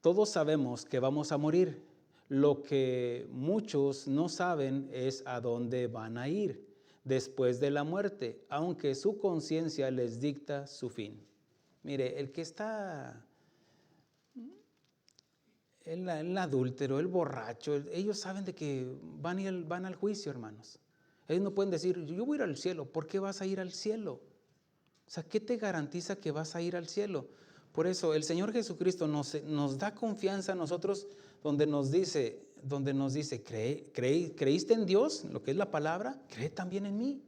Todos sabemos que vamos a morir. Lo que muchos no saben es a dónde van a ir después de la muerte, aunque su conciencia les dicta su fin. Mire, el que está, el adúltero, el borracho, ellos saben de que van al juicio, hermanos. Ellos no pueden decir, yo voy a ir al cielo. ¿Por qué vas a ir al cielo? O sea, ¿qué te garantiza que vas a ir al cielo? Por eso el Señor Jesucristo nos da confianza a nosotros, donde nos dice, ¿creíste en Dios, lo que es la palabra? Cree también en mí.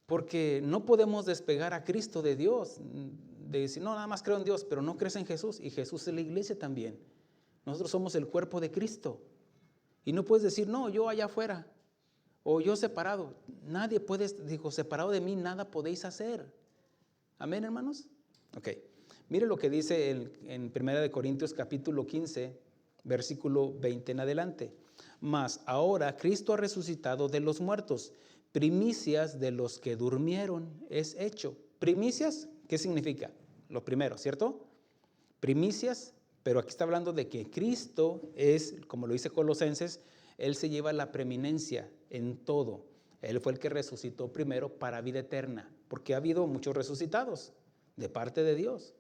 Porque no podemos despegar a Cristo de Dios, de decir, no, nada más creo en Dios, pero no crees en Jesús, y Jesús es la iglesia también. Nosotros somos el cuerpo de Cristo. Y no puedes decir, no, yo allá afuera, o yo separado. Nadie puede, separado de mí nada podéis hacer. Amén, hermanos. Ok, mire lo que dice en 1 Corintios capítulo 15, versículo 20 en adelante. Mas ahora Cristo ha resucitado de los muertos, primicias de los que durmieron es hecho. Primicias, ¿qué significa? Lo primero, ¿cierto? Primicias, pero aquí está hablando de que Cristo es, como lo dice Colosenses, Él se lleva la preeminencia en todo. Él fue el que resucitó primero para vida eterna, porque ha habido muchos resucitados de parte de Dios.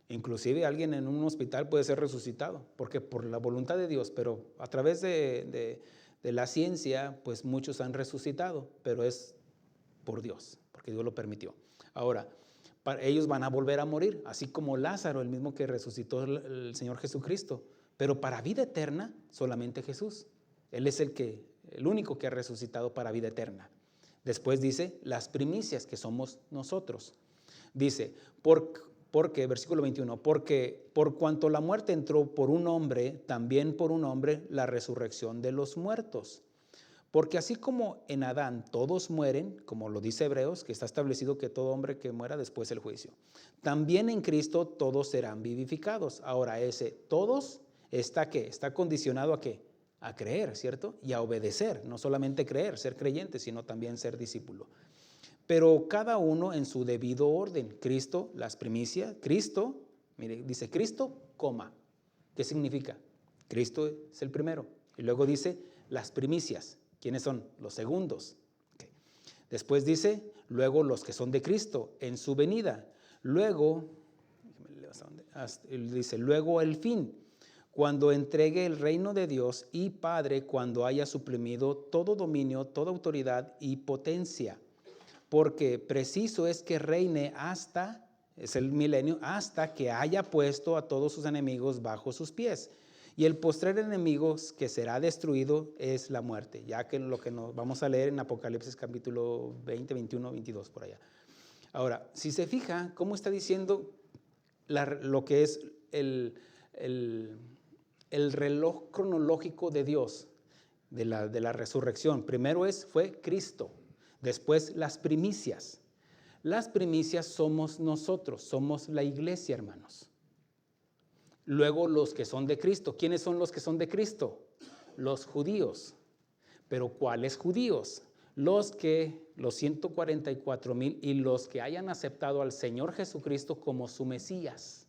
Inclusive alguien en un hospital puede ser resucitado, porque por la voluntad de Dios, pero a través de la ciencia, pues muchos han resucitado, pero es por Dios, porque Dios lo permitió. Ahora, ellos van a volver a morir, así como Lázaro, el mismo que resucitó el Señor Jesucristo, pero para vida eterna solamente Jesús. Él es el único que ha resucitado para vida eterna. Después dice, las primicias, que somos nosotros. Dice, porque, versículo 21, porque por cuanto la muerte entró por un hombre, también por un hombre la resurrección de los muertos. Porque así como en Adán todos mueren, como lo dice Hebreos, que está establecido que todo hombre que muera después del juicio, también en Cristo todos serán vivificados. Ahora ese todos está ¿qué? Está condicionado a ¿qué? A creer, ¿cierto? Y a obedecer, no solamente creer, ser creyente, sino también ser discípulo. Pero cada uno en su debido orden. Cristo, las primicias, Cristo, mire, dice Cristo, coma. ¿Qué significa? Cristo es el primero. Y luego dice las primicias. ¿Quiénes son? Los segundos. Okay. Después dice, luego los que son de Cristo en su venida. Luego, dice, luego el fin, cuando entregue el reino de Dios y Padre, cuando haya suprimido todo dominio, toda autoridad y potencia. Porque preciso es que reine hasta, es el milenio, hasta que haya puesto a todos sus enemigos bajo sus pies. Y el postrer enemigo que será destruido es la muerte, ya que lo que nos vamos a leer en Apocalipsis capítulo 20, 21, 22, por allá. Ahora, si se fija, ¿cómo está diciendo lo que es el reloj cronológico de Dios, de la resurrección? Primero fue Cristo, después las primicias. Las primicias somos nosotros, somos la iglesia, hermanos. Luego los que son de Cristo. ¿Quiénes son los que son de Cristo? Los judíos. ¿Pero cuáles judíos? Los 144,000 y los que hayan aceptado al Señor Jesucristo como su Mesías.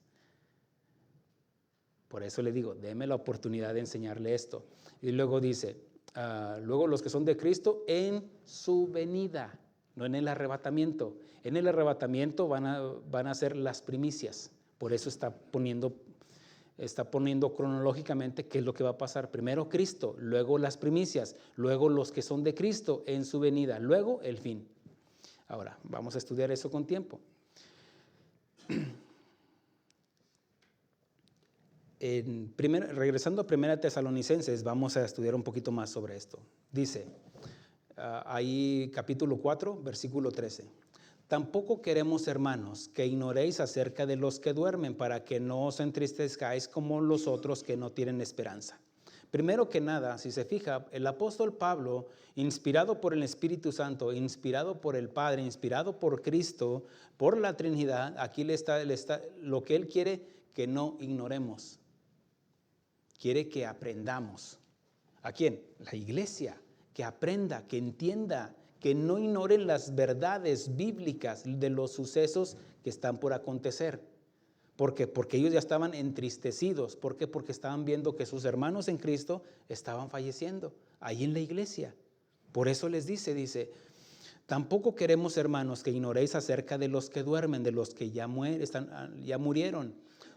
Por eso le digo, déme la oportunidad de enseñarle esto. Y luego dice, luego los que son de Cristo en su venida, no en el arrebatamiento. En el arrebatamiento van a ser las primicias. Por eso está poniendo cronológicamente qué es lo que va a pasar. Primero Cristo, luego las primicias, luego los que son de Cristo en su venida, luego el fin. Ahora, vamos a estudiar eso con tiempo. Regresando a 1 Tesalonicenses, vamos a estudiar un poquito más sobre esto. Dice, ahí capítulo 4, versículo 13. Tampoco queremos, hermanos, que ignoréis acerca de los que duermen, para que no os entristezcáis como los otros que no tienen esperanza. Primero que nada, si se fija, el apóstol Pablo, inspirado por el Espíritu Santo, inspirado por el Padre, inspirado por Cristo, por la Trinidad, aquí lo que él quiere que no ignoremos. Quiere que aprendamos. ¿A quién? La iglesia, que aprenda, que entienda, que no ignoren las verdades bíblicas de los sucesos que están por acontecer. ¿Por qué? Porque ellos ya estaban entristecidos. ¿Por qué? Porque estaban viendo que sus hermanos en Cristo estaban falleciendo ahí en la iglesia. Por eso les dice, tampoco queremos, hermanos, que ignoréis acerca de los que duermen, de los que ya murieron,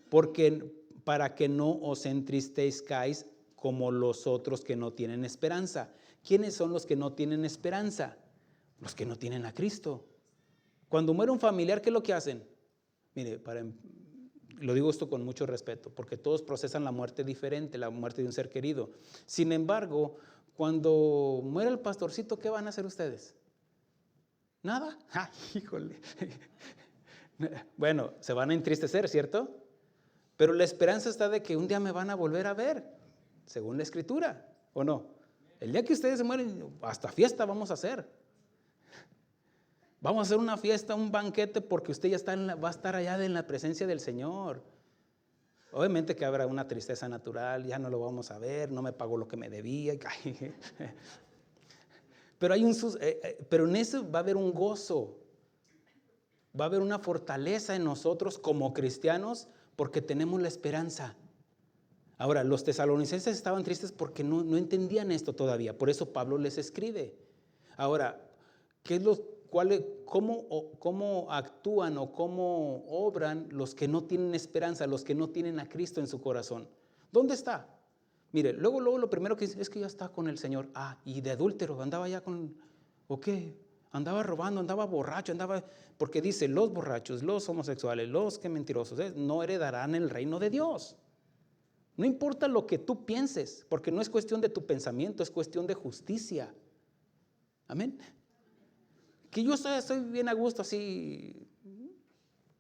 porque para que no os entristezcáis como los otros que no tienen esperanza. ¿Quiénes son los que no tienen esperanza? Los que no tienen a Cristo. Cuando muere un familiar, ¿qué es lo que hacen? Mire, lo digo esto con mucho respeto, porque todos procesan la muerte diferente, la muerte de un ser querido. Sin embargo, cuando muere el pastorcito, ¿qué van a hacer ustedes? ¿Nada? ¡Ay, híjole! Bueno, se van a entristecer, ¿cierto? Pero la esperanza está de que un día me van a volver a ver, según la Escritura, ¿o no? El día que ustedes se mueren, hasta fiesta vamos a hacer. Vamos a hacer una fiesta, un banquete, porque usted ya va a estar allá en la presencia del Señor. Obviamente que habrá una tristeza natural, ya no lo vamos a ver, no me pagó lo que me debía. Pero en eso va a haber un gozo, va a haber una fortaleza en nosotros como cristianos, porque tenemos la esperanza. Ahora, los tesalonicenses estaban tristes porque no entendían esto todavía, por eso Pablo les escribe. Ahora, ¿cómo actúan o cómo obran los que no tienen esperanza, los que no tienen a Cristo en su corazón? ¿Dónde está? Mire, luego lo primero que dice es que ya está con el Señor. Y de adúltero, andaba ya ¿o qué? Andaba robando, andaba borracho, porque dice, los borrachos, los homosexuales, los que mentirosos, no heredarán el reino de Dios. No importa lo que tú pienses, porque no es cuestión de tu pensamiento, es cuestión de justicia. Amén. Que yo estoy bien a gusto así,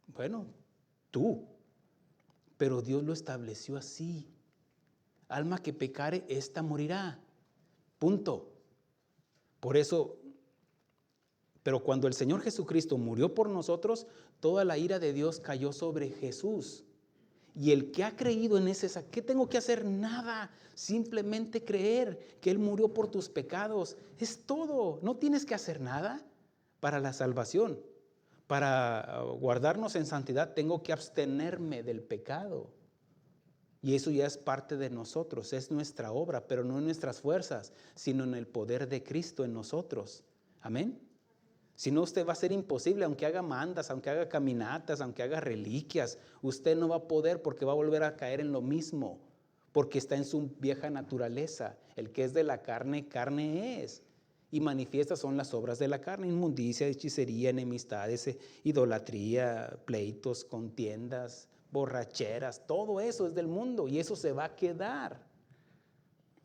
bueno, tú, pero Dios lo estableció así. Alma que pecare, esta morirá. Punto. Por eso, pero cuando el Señor Jesucristo murió por nosotros, toda la ira de Dios cayó sobre Jesús. Y el que ha creído en ese, ¿qué tengo que hacer? Nada, simplemente creer que Él murió por tus pecados. Es todo, no tienes que hacer nada para la salvación. Para guardarnos en santidad tengo que abstenerme del pecado. Y eso ya es parte de nosotros, es nuestra obra, pero no en nuestras fuerzas, sino en el poder de Cristo en nosotros. Amén. Si no, usted va a ser imposible, aunque haga mandas, aunque haga caminatas, aunque haga reliquias, usted no va a poder porque va a volver a caer en lo mismo, porque está en su vieja naturaleza. El que es de la carne, carne es. Y manifiestas son las obras de la carne: inmundicia, hechicería, enemistades, idolatría, pleitos, contiendas, borracheras. Todo eso es del mundo y eso se va a quedar.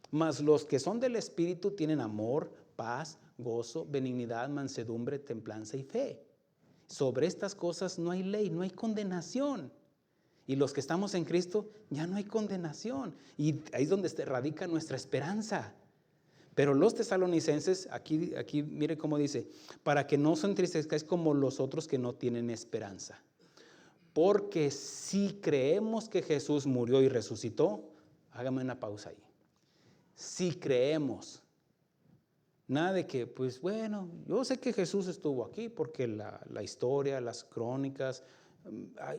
Mas los que son del Espíritu tienen amor, paz, gozo, benignidad, mansedumbre, templanza y fe. Sobre estas cosas no hay ley, no hay condenación. Y los que estamos en Cristo ya no hay condenación. Y ahí es donde radica nuestra esperanza. Pero los tesalonicenses, aquí mire cómo dice: para que no os entristezcáis como los otros que no tienen esperanza. Porque si creemos que Jesús murió y resucitó, hágame una pausa ahí. Si creemos, nada de que, pues bueno, yo sé que Jesús estuvo aquí porque la historia, las crónicas,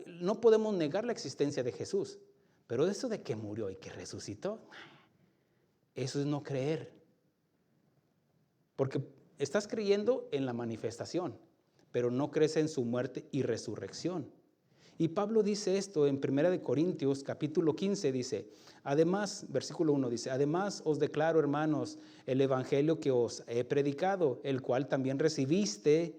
no podemos negar la existencia de Jesús, pero eso de que murió y que resucitó, eso es no creer. Porque estás creyendo en la manifestación, pero no crees en su muerte y resurrección. Y Pablo dice esto en 1 Corintios capítulo 15, dice, además, versículo 1 dice, además os declaro, hermanos, el evangelio que os he predicado, el cual también recibiste,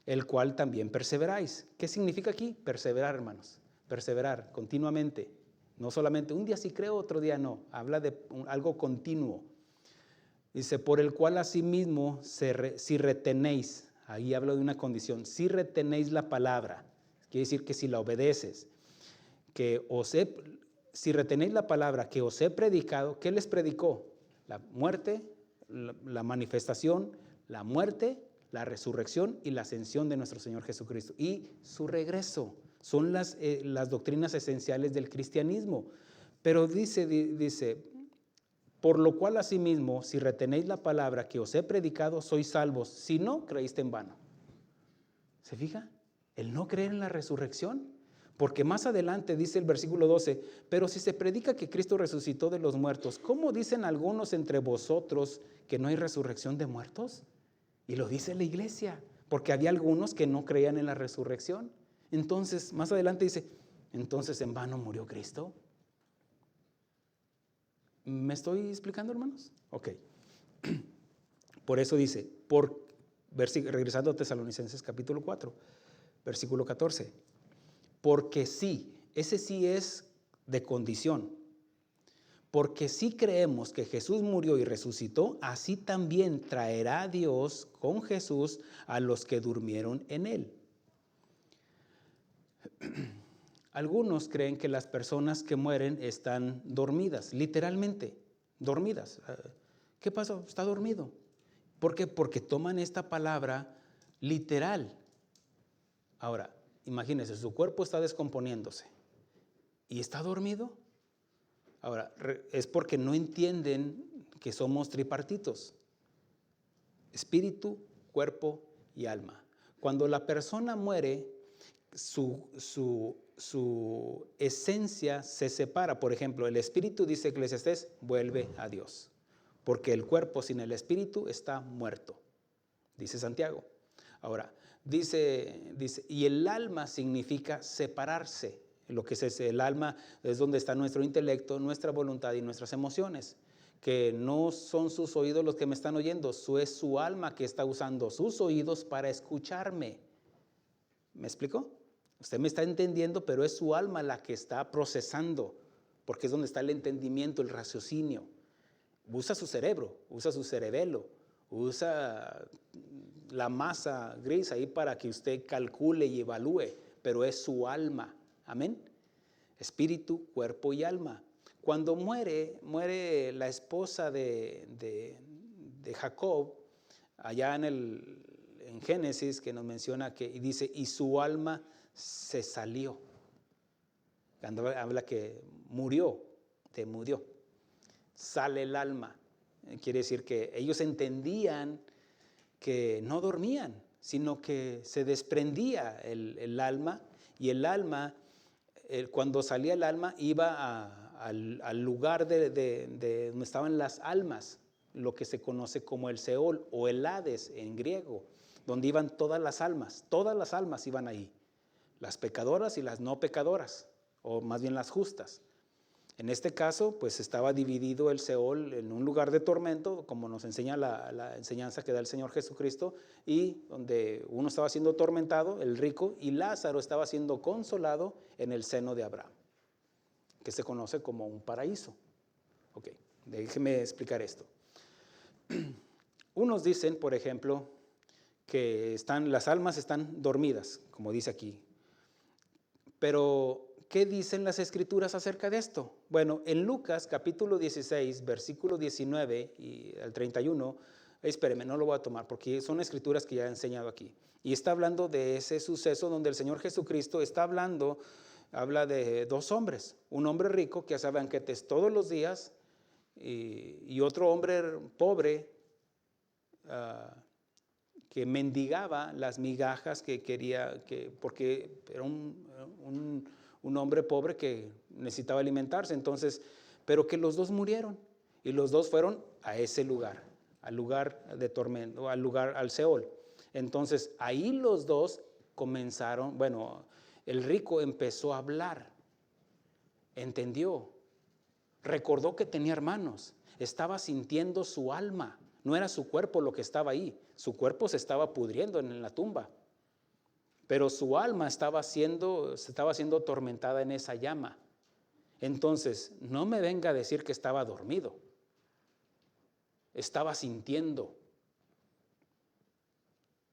el cual también perseveráis. ¿Qué significa aquí? Perseverar, hermanos, perseverar continuamente. No solamente un día sí creo, otro día no, habla de algo continuo. Dice, por el cual asimismo, si retenéis, ahí habla de una condición, si retenéis la palabra, quiere decir que si la obedeces, si retenéis la palabra que os he predicado, ¿qué les predicó? La muerte, la manifestación, la muerte, la resurrección y la ascensión de nuestro Señor Jesucristo y su regreso. Son las doctrinas esenciales del cristianismo. Pero dice, por lo cual asimismo, si retenéis la palabra que os he predicado, sois salvos. Si no, creíste en vano. ¿Se fija? El no creer en la resurrección. Porque más adelante dice el versículo 12, pero si se predica que Cristo resucitó de los muertos, ¿cómo dicen algunos entre vosotros que no hay resurrección de muertos? Y lo dice la iglesia, porque había algunos que no creían en la resurrección. Entonces, más adelante dice, entonces en vano murió Cristo. ¿Me estoy explicando, hermanos? Ok. Por eso dice, regresando a Tesalonicenses capítulo 4, versículo 14, porque sí, ese sí es de condición, porque si creemos que Jesús murió y resucitó, así también traerá Dios con Jesús a los que durmieron en él. Algunos creen que las personas que mueren están dormidas, literalmente dormidas. ¿Qué pasó? Está dormido. ¿Por qué? Porque toman esta palabra literal. Ahora, imagínense, su cuerpo está descomponiéndose y está dormido. Ahora, es porque no entienden que somos tripartitos: espíritu, cuerpo y alma. Cuando la persona muere, su esencia se separa. Por ejemplo, el espíritu, dice Eclesiastés, vuelve a Dios, porque el cuerpo sin el espíritu está muerto, dice Santiago. Ahora, dice, y el alma significa separarse. Lo que es el alma es donde está nuestro intelecto, nuestra voluntad y nuestras emociones, que no son sus oídos los que me están oyendo, es su alma que está usando sus oídos para escucharme. ¿Me explico? Usted me está entendiendo, pero es su alma la que está procesando, porque es donde está el entendimiento, el raciocinio. Usa su cerebro, usa su cerebelo, usa la masa gris ahí para que usted calcule y evalúe, pero es su alma. Amén. Espíritu, cuerpo y alma. Cuando muere la esposa de Jacob, allá en Génesis, que nos menciona y dice, y su alma se salió. Habla que murió. Sale el alma. Quiere decir que ellos entendían que no dormían, sino que se desprendía el alma, y el alma, cuando salía el alma, iba al lugar de donde estaban las almas, lo que se conoce como el Seol o el Hades en griego, donde iban todas las almas iban ahí, las pecadoras y las no pecadoras, o más bien las justas. En este caso, pues estaba dividido el Seol en un lugar de tormento, como nos enseña la enseñanza que da el Señor Jesucristo, y donde uno estaba siendo atormentado, el rico, y Lázaro estaba siendo consolado en el seno de Abraham, que se conoce como un paraíso. Ok, déjeme explicar esto. Unos dicen, por ejemplo, que las almas están dormidas, como dice aquí. Pero, ¿qué dicen las Escrituras acerca de esto? Bueno, en Lucas capítulo 16, versículo 19 y al 31, espéreme, no lo voy a tomar porque son escrituras que ya he enseñado aquí. Y está hablando de ese suceso donde el Señor Jesucristo habla de dos hombres. Un hombre rico que hace banquetes todos los días y otro hombre pobre que mendigaba las migajas que quería, porque era un hombre pobre que necesitaba alimentarse. Entonces, pero que los dos murieron y los dos fueron a ese lugar, al lugar de tormento, al Seol. Entonces, ahí los dos comenzaron, el rico empezó a hablar, entendió, recordó que tenía hermanos, estaba sintiendo su alma, no era su cuerpo lo que estaba ahí, su cuerpo se estaba pudriendo en la tumba, pero su alma se estaba siendo atormentada en esa llama. Entonces, no me venga a decir que estaba dormido, estaba sintiendo.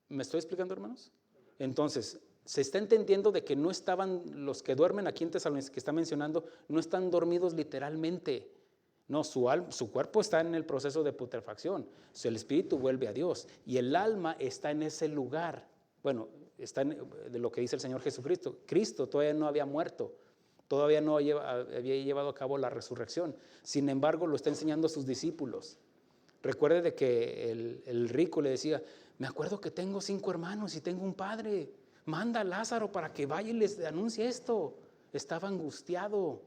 ¿Me estoy explicando, hermanos? Entonces, se está entendiendo de que no estaban, los que duermen aquí en Tesalónica, que está mencionando, no están dormidos literalmente. No, su cuerpo está en el proceso de putrefacción, el espíritu vuelve a Dios y el alma está en ese lugar. Está de lo que dice el Señor Jesucristo. Cristo todavía no había muerto, todavía no había llevado a cabo la resurrección. Sin embargo, lo está enseñando a sus discípulos. Recuerde de que el rico le decía, me acuerdo que tengo 5 hermanos y tengo un padre, manda a Lázaro para que vaya y les anuncie esto. Estaba angustiado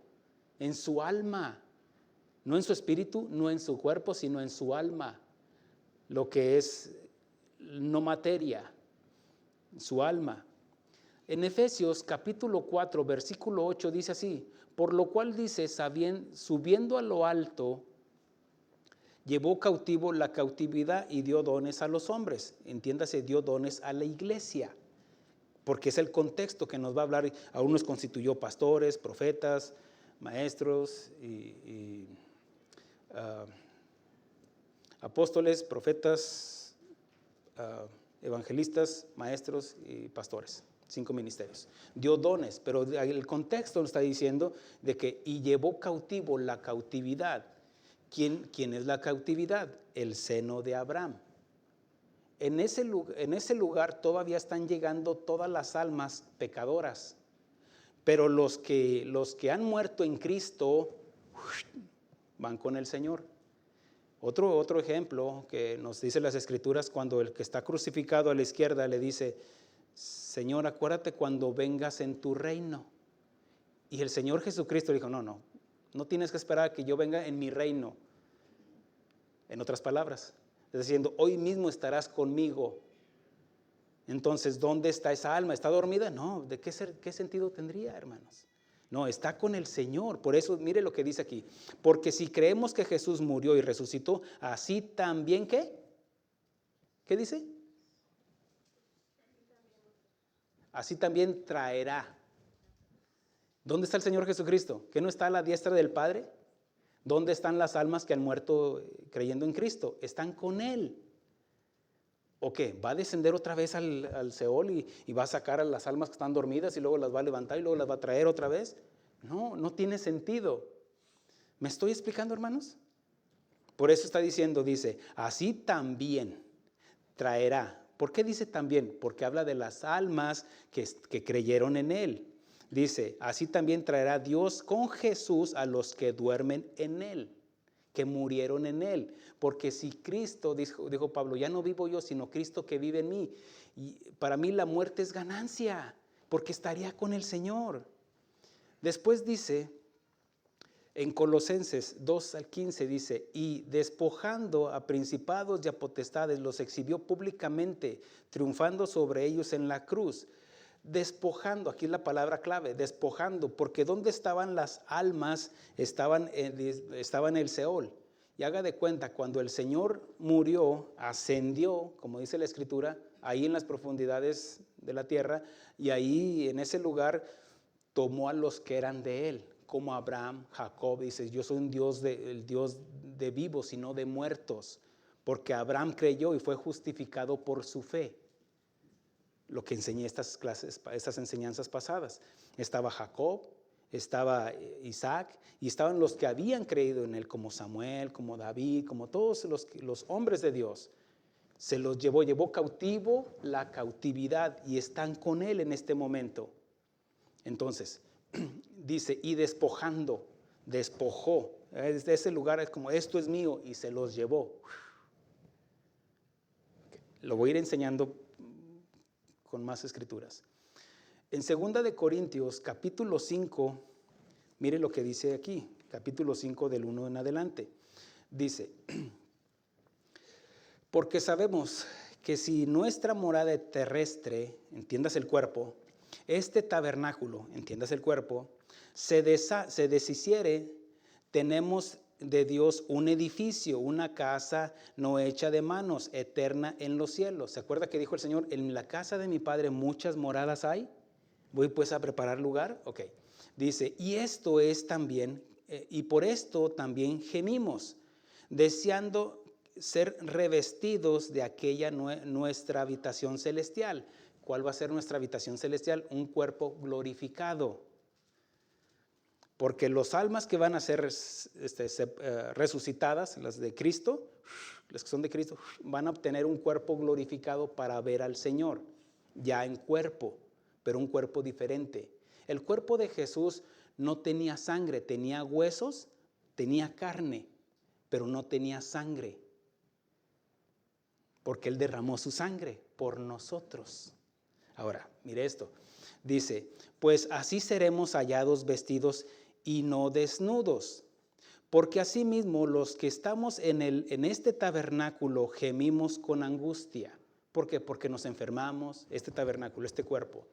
en su alma, no en su espíritu, no en su cuerpo, sino en su alma, lo que es no materia, su alma. En Efesios capítulo 4, versículo 8 dice así, por lo cual dice, subiendo a lo alto, llevó cautivo la cautividad y dio dones a los hombres. Entiéndase, dio dones a la iglesia, porque es el contexto que nos va a hablar. A unos constituyó pastores, profetas, maestros y apóstoles, profetas, evangelistas, maestros y pastores. 5 ministerios. Dio dones, pero el contexto nos está diciendo de que y llevó cautivo la cautividad. ¿Quién es la cautividad? El seno de Abraham. En ese lugar todavía están llegando todas las almas pecadoras, pero los que han muerto en Cristo van con el Señor. Otro ejemplo que nos dice las Escrituras, cuando el que está crucificado a la izquierda le dice, Señor, acuérdate cuando vengas en tu reino. Y el Señor Jesucristo dijo, no tienes que esperar a que yo venga en mi reino. En otras palabras, está diciendo, hoy mismo estarás conmigo. Entonces, ¿dónde está esa alma? ¿Está dormida? No, ¿de qué sentido tendría, hermanos? No, está con el Señor. Por eso, mire lo que dice aquí. Porque si creemos que Jesús murió y resucitó, así también, ¿qué? ¿Qué dice? Así también traerá. ¿Dónde está el Señor Jesucristo? ¿Que no está a la diestra del Padre? ¿Dónde están las almas que han muerto creyendo en Cristo? Están con Él. ¿O qué? ¿Va a descender otra vez al Seol y va a sacar a las almas que están dormidas y luego las va a levantar y luego las va a traer otra vez? No tiene sentido. ¿Me estoy explicando, hermanos? Por eso está diciendo, dice, así también traerá. ¿Por qué dice también? Porque habla de las almas que creyeron en Él. Dice, así también traerá Dios con Jesús a los que duermen en Él, que murieron en Él. Porque si Cristo, dijo Pablo, ya no vivo yo, sino Cristo que vive en mí. Y para mí la muerte es ganancia, porque estaría con el Señor. Después dice, en Colosenses 2:15 dice, y despojando a principados y a potestades, los exhibió públicamente, triunfando sobre ellos en la cruz. Despojando, aquí es la palabra clave, despojando, porque ¿dónde estaban las almas? Estaban en el Seol. Y haga de cuenta, cuando el Señor murió, ascendió, como dice la Escritura, ahí en las profundidades de la tierra, y ahí en ese lugar tomó a los que eran de Él, como Abraham, Jacob. Dice, yo soy el Dios de vivos y no de muertos, porque Abraham creyó y fue justificado por su fe. Lo que enseñé estas enseñanzas pasadas. Estaba Jacob, estaba Isaac, y estaban los que habían creído en Él, como Samuel, como David, como todos los hombres de Dios. Se los llevó cautivo la cautividad, y están con Él en este momento. Entonces, dice, y despojando, despojó. Desde ese lugar es como, esto es mío, y se los llevó. Lo voy a ir enseñando con más escrituras. En 2 de Corintios, capítulo 5, mire lo que dice aquí, capítulo 5 del 1 en adelante. Dice, porque sabemos que si nuestra morada terrestre, entiendas el cuerpo, este tabernáculo, entiendas el cuerpo, se deshiciere, tenemos de Dios un edificio, una casa no hecha de manos, eterna en los cielos. ¿Se acuerda que dijo el Señor? En la casa de mi Padre muchas moradas hay. ¿Voy pues a preparar lugar? Ok. Dice, y esto es también, y por esto también gemimos, deseando ser revestidos de aquella nuestra habitación celestial. ¿Cuál va a ser nuestra habitación celestial? Un cuerpo glorificado. Porque los almas que van a ser resucitadas, las de Cristo, las que son de Cristo, van a obtener un cuerpo glorificado para ver al Señor, ya en cuerpo, pero un cuerpo diferente. El cuerpo de Jesús no tenía sangre, tenía huesos, tenía carne, pero no tenía sangre, porque Él derramó su sangre por nosotros. Ahora, mire esto, dice, pues así seremos hallados vestidos y no desnudos, porque asimismo los que estamos en este tabernáculo gemimos con angustia. ¿Por qué? Porque nos enfermamos, este tabernáculo, este cuerpo.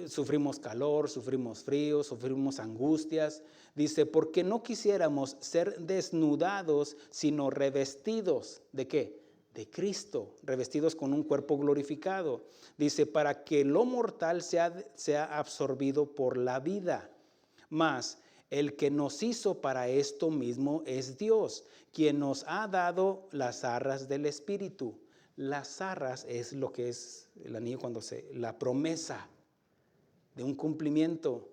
Sufrimos calor, sufrimos frío, sufrimos angustias. Dice, porque no quisiéramos ser desnudados, sino revestidos. ¿De qué? De Cristo, revestidos con un cuerpo glorificado. Dice, para que lo mortal sea absorbido por la vida. Mas el que nos hizo para esto mismo es Dios, quien nos ha dado las arras del Espíritu. Las arras es lo que es el anillo la promesa de un cumplimiento.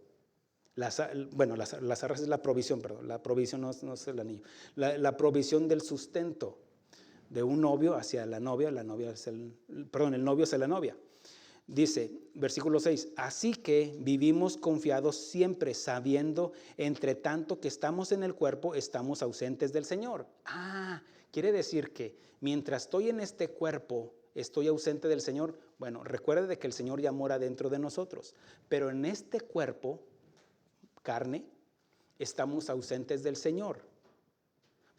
Las arras es la provisión, perdón, la provisión no es el anillo. La provisión del sustento de un novio hacia la novia, el novio hacia la novia. Dice, versículo 6, así que vivimos confiados siempre, sabiendo, entre tanto que estamos en el cuerpo, estamos ausentes del Señor. Quiere decir que mientras estoy en este cuerpo, estoy ausente del Señor. Bueno, recuerde de que el Señor ya mora dentro de nosotros, pero en este cuerpo, carne, estamos ausentes del Señor.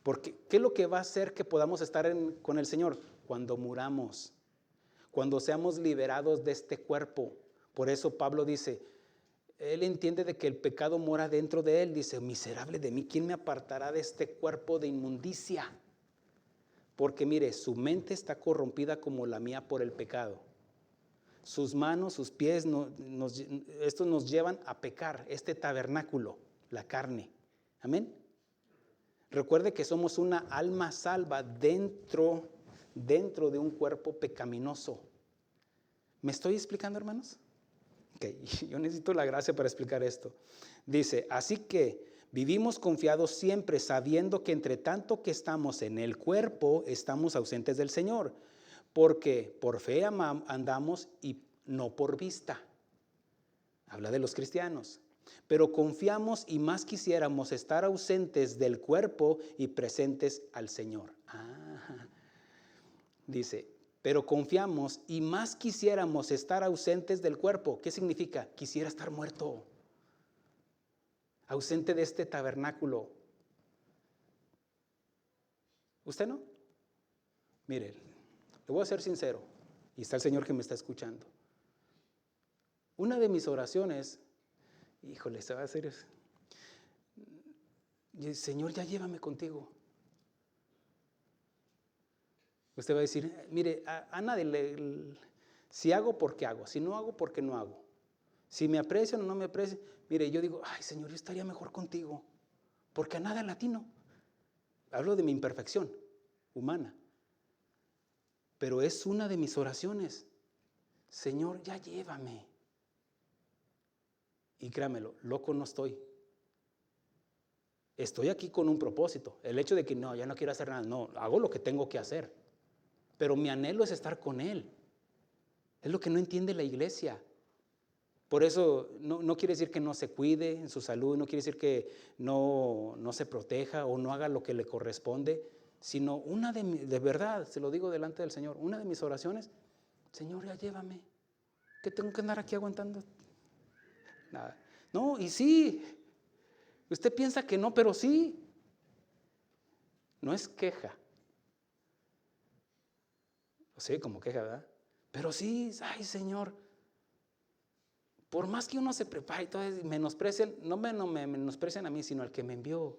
Porque, ¿qué es lo que va a hacer que podamos estar con el Señor? Cuando muramos. Cuando seamos liberados de este cuerpo. Por eso Pablo dice, él entiende de que el pecado mora dentro de él. Dice, miserable de mí, ¿quién me apartará de este cuerpo de inmundicia? Porque mire, su mente está corrompida como la mía por el pecado. Sus manos, sus pies, estos nos llevan a pecar, este tabernáculo, la carne. Amén. Recuerde que somos una alma salva dentro de un cuerpo pecaminoso. ¿Me estoy explicando, hermanos? Okay. Yo necesito la gracia para explicar esto. Dice, así que vivimos confiados siempre, sabiendo que entre tanto que estamos en el cuerpo, estamos ausentes del Señor. Porque por fe andamos y no por vista. Habla de los cristianos. Pero confiamos y más quisiéramos estar ausentes del cuerpo y presentes al Señor. Dice, pero confiamos y más quisiéramos estar ausentes del cuerpo. ¿Qué significa? Quisiera estar muerto, ausente de este tabernáculo. ¿Usted no? Mire, le voy a ser sincero, y está el Señor que me está escuchando. Una de mis oraciones, híjole, se va a hacer eso. Señor, ya llévame contigo. Usted va a decir, mire, a nadie si hago, ¿por qué hago? Si no hago, ¿por qué no hago? Si me aprecian o no me aprecian. Mire, yo digo, ay, Señor, yo estaría mejor contigo, porque a nada latino. Hablo de mi imperfección humana. Pero es una de mis oraciones. Señor, ya llévame. Y créamelo, loco no estoy. Estoy aquí con un propósito. El hecho de que no, ya no quiero hacer nada. No, hago lo que tengo que hacer. Pero mi anhelo es estar con Él. Es lo que no entiende la iglesia. Por eso no quiere decir que no se cuide en su salud, no quiere decir que no se proteja o no haga lo que le corresponde, sino de verdad, se lo digo delante del Señor, una de mis oraciones, Señor, ya llévame, que tengo que andar aquí aguantando. Nada. No, y sí, usted piensa que no, pero sí. No es queja. Sí, como queja, ¿verdad? Pero sí, ay, Señor, por más que uno se prepare y todo, menosprecian, no me menosprecian a mí, sino al que me envió.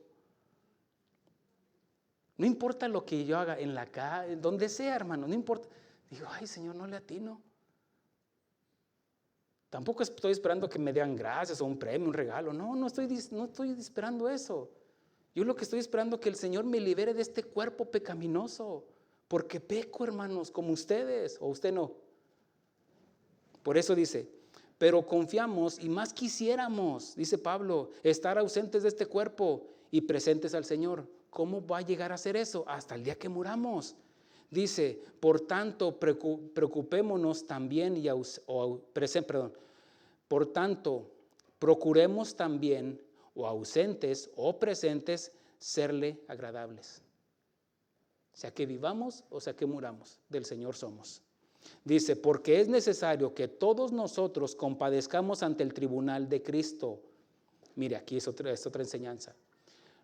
No importa lo que yo haga en la calle, donde sea, hermano, no importa. Digo, ay, Señor, no le atino. Tampoco estoy esperando que me den gracias o un premio, un regalo. No estoy esperando eso. Yo lo que estoy esperando es que el Señor me libere de este cuerpo pecaminoso. Porque peco, hermanos, como ustedes, o usted no. Por eso dice, pero confiamos y más quisiéramos, dice Pablo, estar ausentes de este cuerpo y presentes al Señor. ¿Cómo va a llegar a ser eso? Hasta el día que muramos. Dice, por tanto, preocupémonos también por tanto, procuremos también, o ausentes o presentes, serle agradables. Sea que vivamos o sea que muramos, del Señor somos. Dice, porque es necesario que todos nosotros compadezcamos ante el tribunal de Cristo. Mire, aquí es otra enseñanza.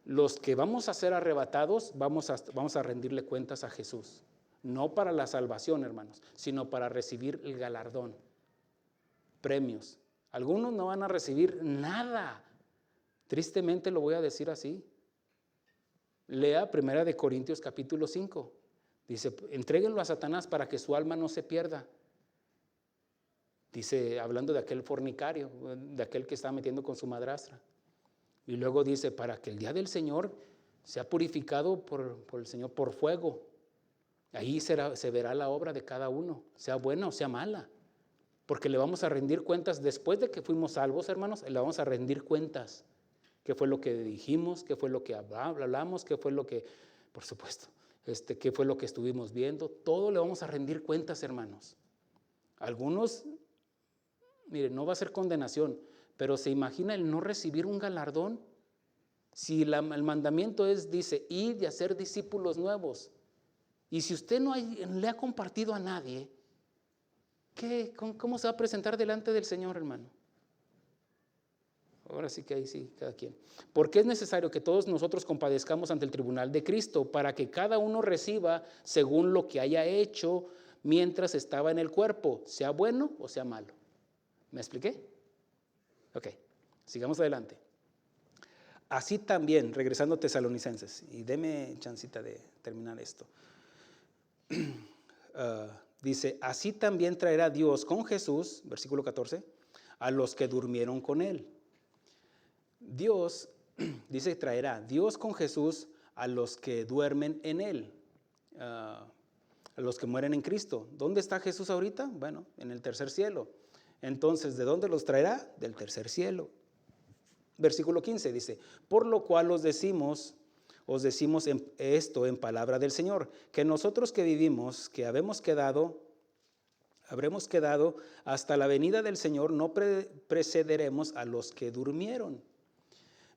Los que vamos a ser arrebatados, vamos a rendirle cuentas a Jesús. No para la salvación, hermanos, sino para recibir el galardón, premios. Algunos no van a recibir nada. Tristemente lo voy a decir así. Lea 1 Corintios capítulo 5. Dice, entréguenlo a Satanás para que su alma no se pierda. Dice, hablando de aquel fornicario, de aquel que estaba metiendo con su madrastra. Y luego dice, para que el día del Señor sea purificado por el Señor por fuego. Ahí se verá la obra de cada uno, sea buena o sea mala. Porque le vamos a rendir cuentas después de que fuimos salvos, hermanos, le vamos a rendir cuentas. ¿Qué fue lo que dijimos? ¿Qué fue lo que hablamos? ¿Qué fue lo que, por supuesto, qué fue lo que estuvimos viendo? Todo le vamos a rendir cuentas, hermanos. Algunos, miren, no va a ser condenación, pero ¿se imagina el no recibir un galardón? Si el mandamiento dice, ir y hacer discípulos nuevos. Y si usted no le ha compartido a nadie, ¿cómo se va a presentar delante del Señor, hermano? Ahora sí que ahí sí, cada quien. Porque es necesario que todos nosotros compadezcamos ante el tribunal de Cristo para que cada uno reciba según lo que haya hecho mientras estaba en el cuerpo, sea bueno o sea malo. ¿Me expliqué? Ok, sigamos adelante. Así también, regresando a Tesalonicenses, y deme chancita de terminar esto. Dice, así también traerá Dios con Jesús, versículo 14, a los que durmieron con él. Dios, dice, traerá Dios con Jesús a los que duermen en él, a los que mueren en Cristo. ¿Dónde está Jesús ahorita? Bueno, en el tercer cielo. Entonces, ¿de dónde los traerá? Del tercer cielo. Versículo 15 dice, por lo cual os decimos, os decimos esto en palabra del Señor, que nosotros que vivimos, que habremos quedado hasta la venida del Señor, no precederemos a los que durmieron.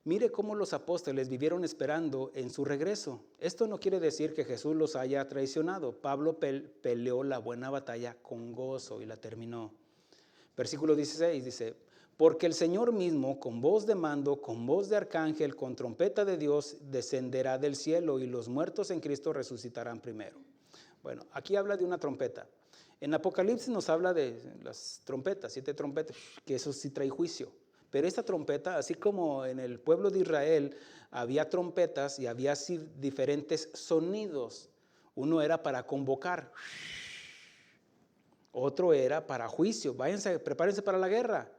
Mire cómo los apóstoles vivieron esperando en su regreso. Esto no quiere decir que Jesús los haya traicionado. Pablo peleó la buena batalla con gozo y la terminó. Versículo 16 dice, porque el Señor mismo, con voz de mando, con voz de arcángel, con trompeta de Dios, descenderá del cielo y los muertos en Cristo resucitarán primero. Bueno, aquí habla de una trompeta. En Apocalipsis nos habla de las trompetas, 7 trompetas, que eso sí trae juicio. Pero esta trompeta, así como en el pueblo de Israel había trompetas y había así diferentes sonidos. Uno era para convocar, otro era para juicio. Váyanse, prepárense para la guerra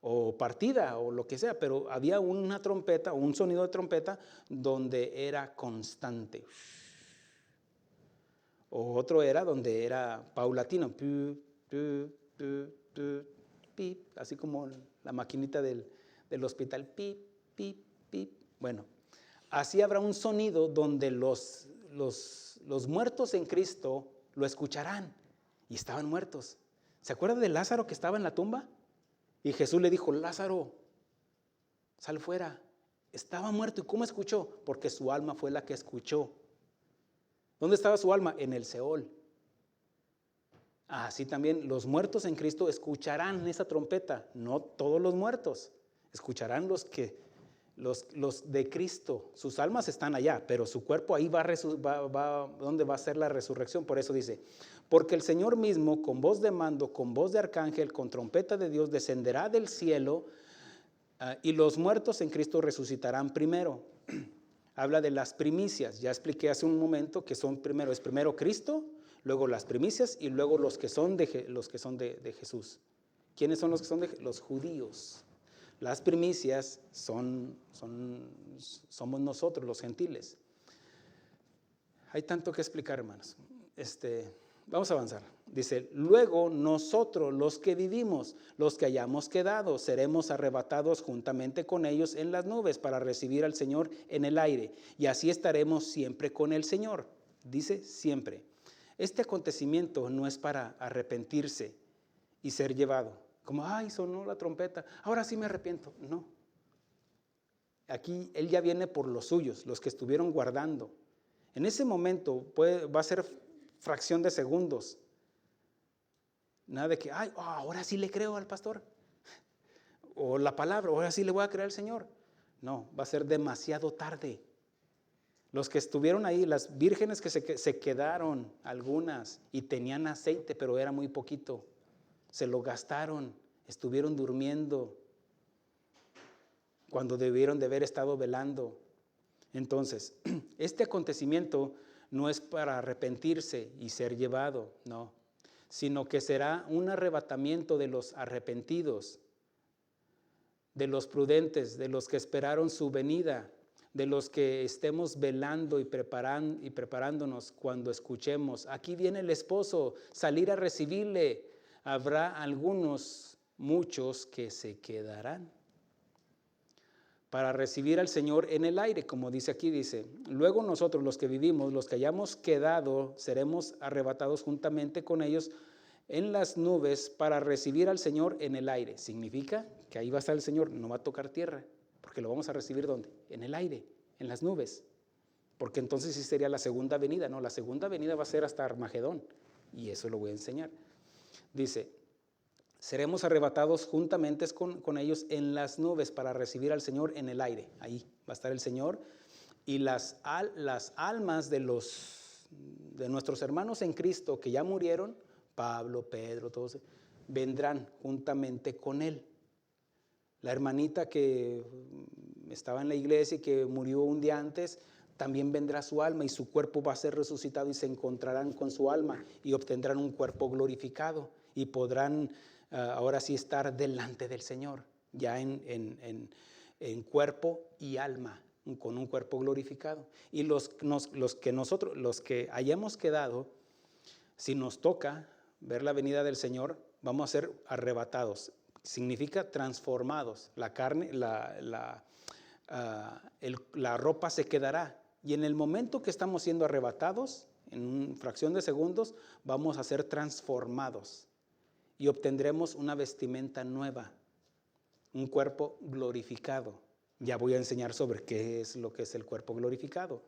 o partida o lo que sea. Pero había una trompeta, un sonido de trompeta donde era constante. O otro era donde era paulatino, así como la maquinita del hospital, pip, pip, pip. Bueno, así habrá un sonido donde los muertos en Cristo lo escucharán. Y estaban muertos. ¿Se acuerda de Lázaro que estaba en la tumba? Y Jesús le dijo, Lázaro, sal fuera. Estaba muerto. ¿Y cómo escuchó? Porque su alma fue la que escuchó. ¿Dónde estaba su alma? En el Seol. Así también los muertos en Cristo escucharán esa trompeta. No todos los muertos. Escucharán los de Cristo. Sus almas están allá, pero su cuerpo ahí ¿dónde va a ser la resurrección? Por eso dice, porque el Señor mismo, con voz de mando, con voz de arcángel, con trompeta de Dios, descenderá del cielo y los muertos en Cristo resucitarán primero. Habla de las primicias. Ya expliqué hace un momento que son primero Cristo, luego las primicias y luego los que son de Jesús. ¿Quiénes son los que son los judíos? Las primicias somos nosotros, los gentiles. Hay tanto que explicar, hermanos. Vamos a avanzar. Dice, luego nosotros, los que vivimos, los que hayamos quedado, seremos arrebatados juntamente con ellos en las nubes para recibir al Señor en el aire. Y así estaremos siempre con el Señor. Dice siempre. Este acontecimiento no es para arrepentirse y ser llevado. Como, ay, sonó la trompeta, ahora sí me arrepiento. No. Aquí Él ya viene por los suyos, los que estuvieron guardando. En ese momento va a ser fracción de segundos. Nada de que, ay, ahora sí le creo al pastor. O la palabra, ahora sí le voy a creer al Señor. No, va a ser demasiado tarde. Los que estuvieron ahí, las vírgenes que se quedaron, algunas, y tenían aceite, pero era muy poquito. Se lo gastaron, estuvieron durmiendo cuando debieron de haber estado velando. Entonces, este acontecimiento no es para arrepentirse y ser llevado, no, sino que será un arrebatamiento de los arrepentidos, de los prudentes, de los que esperaron su venida, de los que estemos velando y preparándonos cuando escuchemos, aquí viene el esposo, salir a recibirle. Habrá muchos que se quedarán para recibir al Señor en el aire, como dice aquí, dice, luego nosotros los que vivimos, los que hayamos quedado, seremos arrebatados juntamente con ellos en las nubes para recibir al Señor en el aire. Significa que ahí va a estar el Señor, no va a tocar tierra, porque lo vamos a recibir ¿dónde? En el aire, en las nubes, porque entonces sí sería la segunda venida. No, la segunda venida va a ser hasta Armagedón, y eso lo voy a enseñar. Dice, seremos arrebatados juntamente con ellos en las nubes para recibir al Señor en el aire. Ahí va a estar el Señor, y las almas de nuestros hermanos en Cristo que ya murieron, Pablo, Pedro, todos, vendrán juntamente con Él. La hermanita que estaba en la iglesia y que murió un día antes, también vendrá su alma y su cuerpo va a ser resucitado y se encontrarán con su alma y obtendrán un cuerpo glorificado y podrán ahora sí estar delante del Señor, ya en cuerpo y alma, con un cuerpo glorificado. Y los que hayamos quedado, si nos toca ver la venida del Señor, vamos a ser arrebatados. Significa transformados. La carne, la ropa se quedará, Y en el momento que estamos siendo arrebatados, en una fracción de segundos, vamos a ser transformados y obtendremos una vestimenta nueva, un cuerpo glorificado. Ya voy a enseñar sobre qué es lo que es el cuerpo glorificado.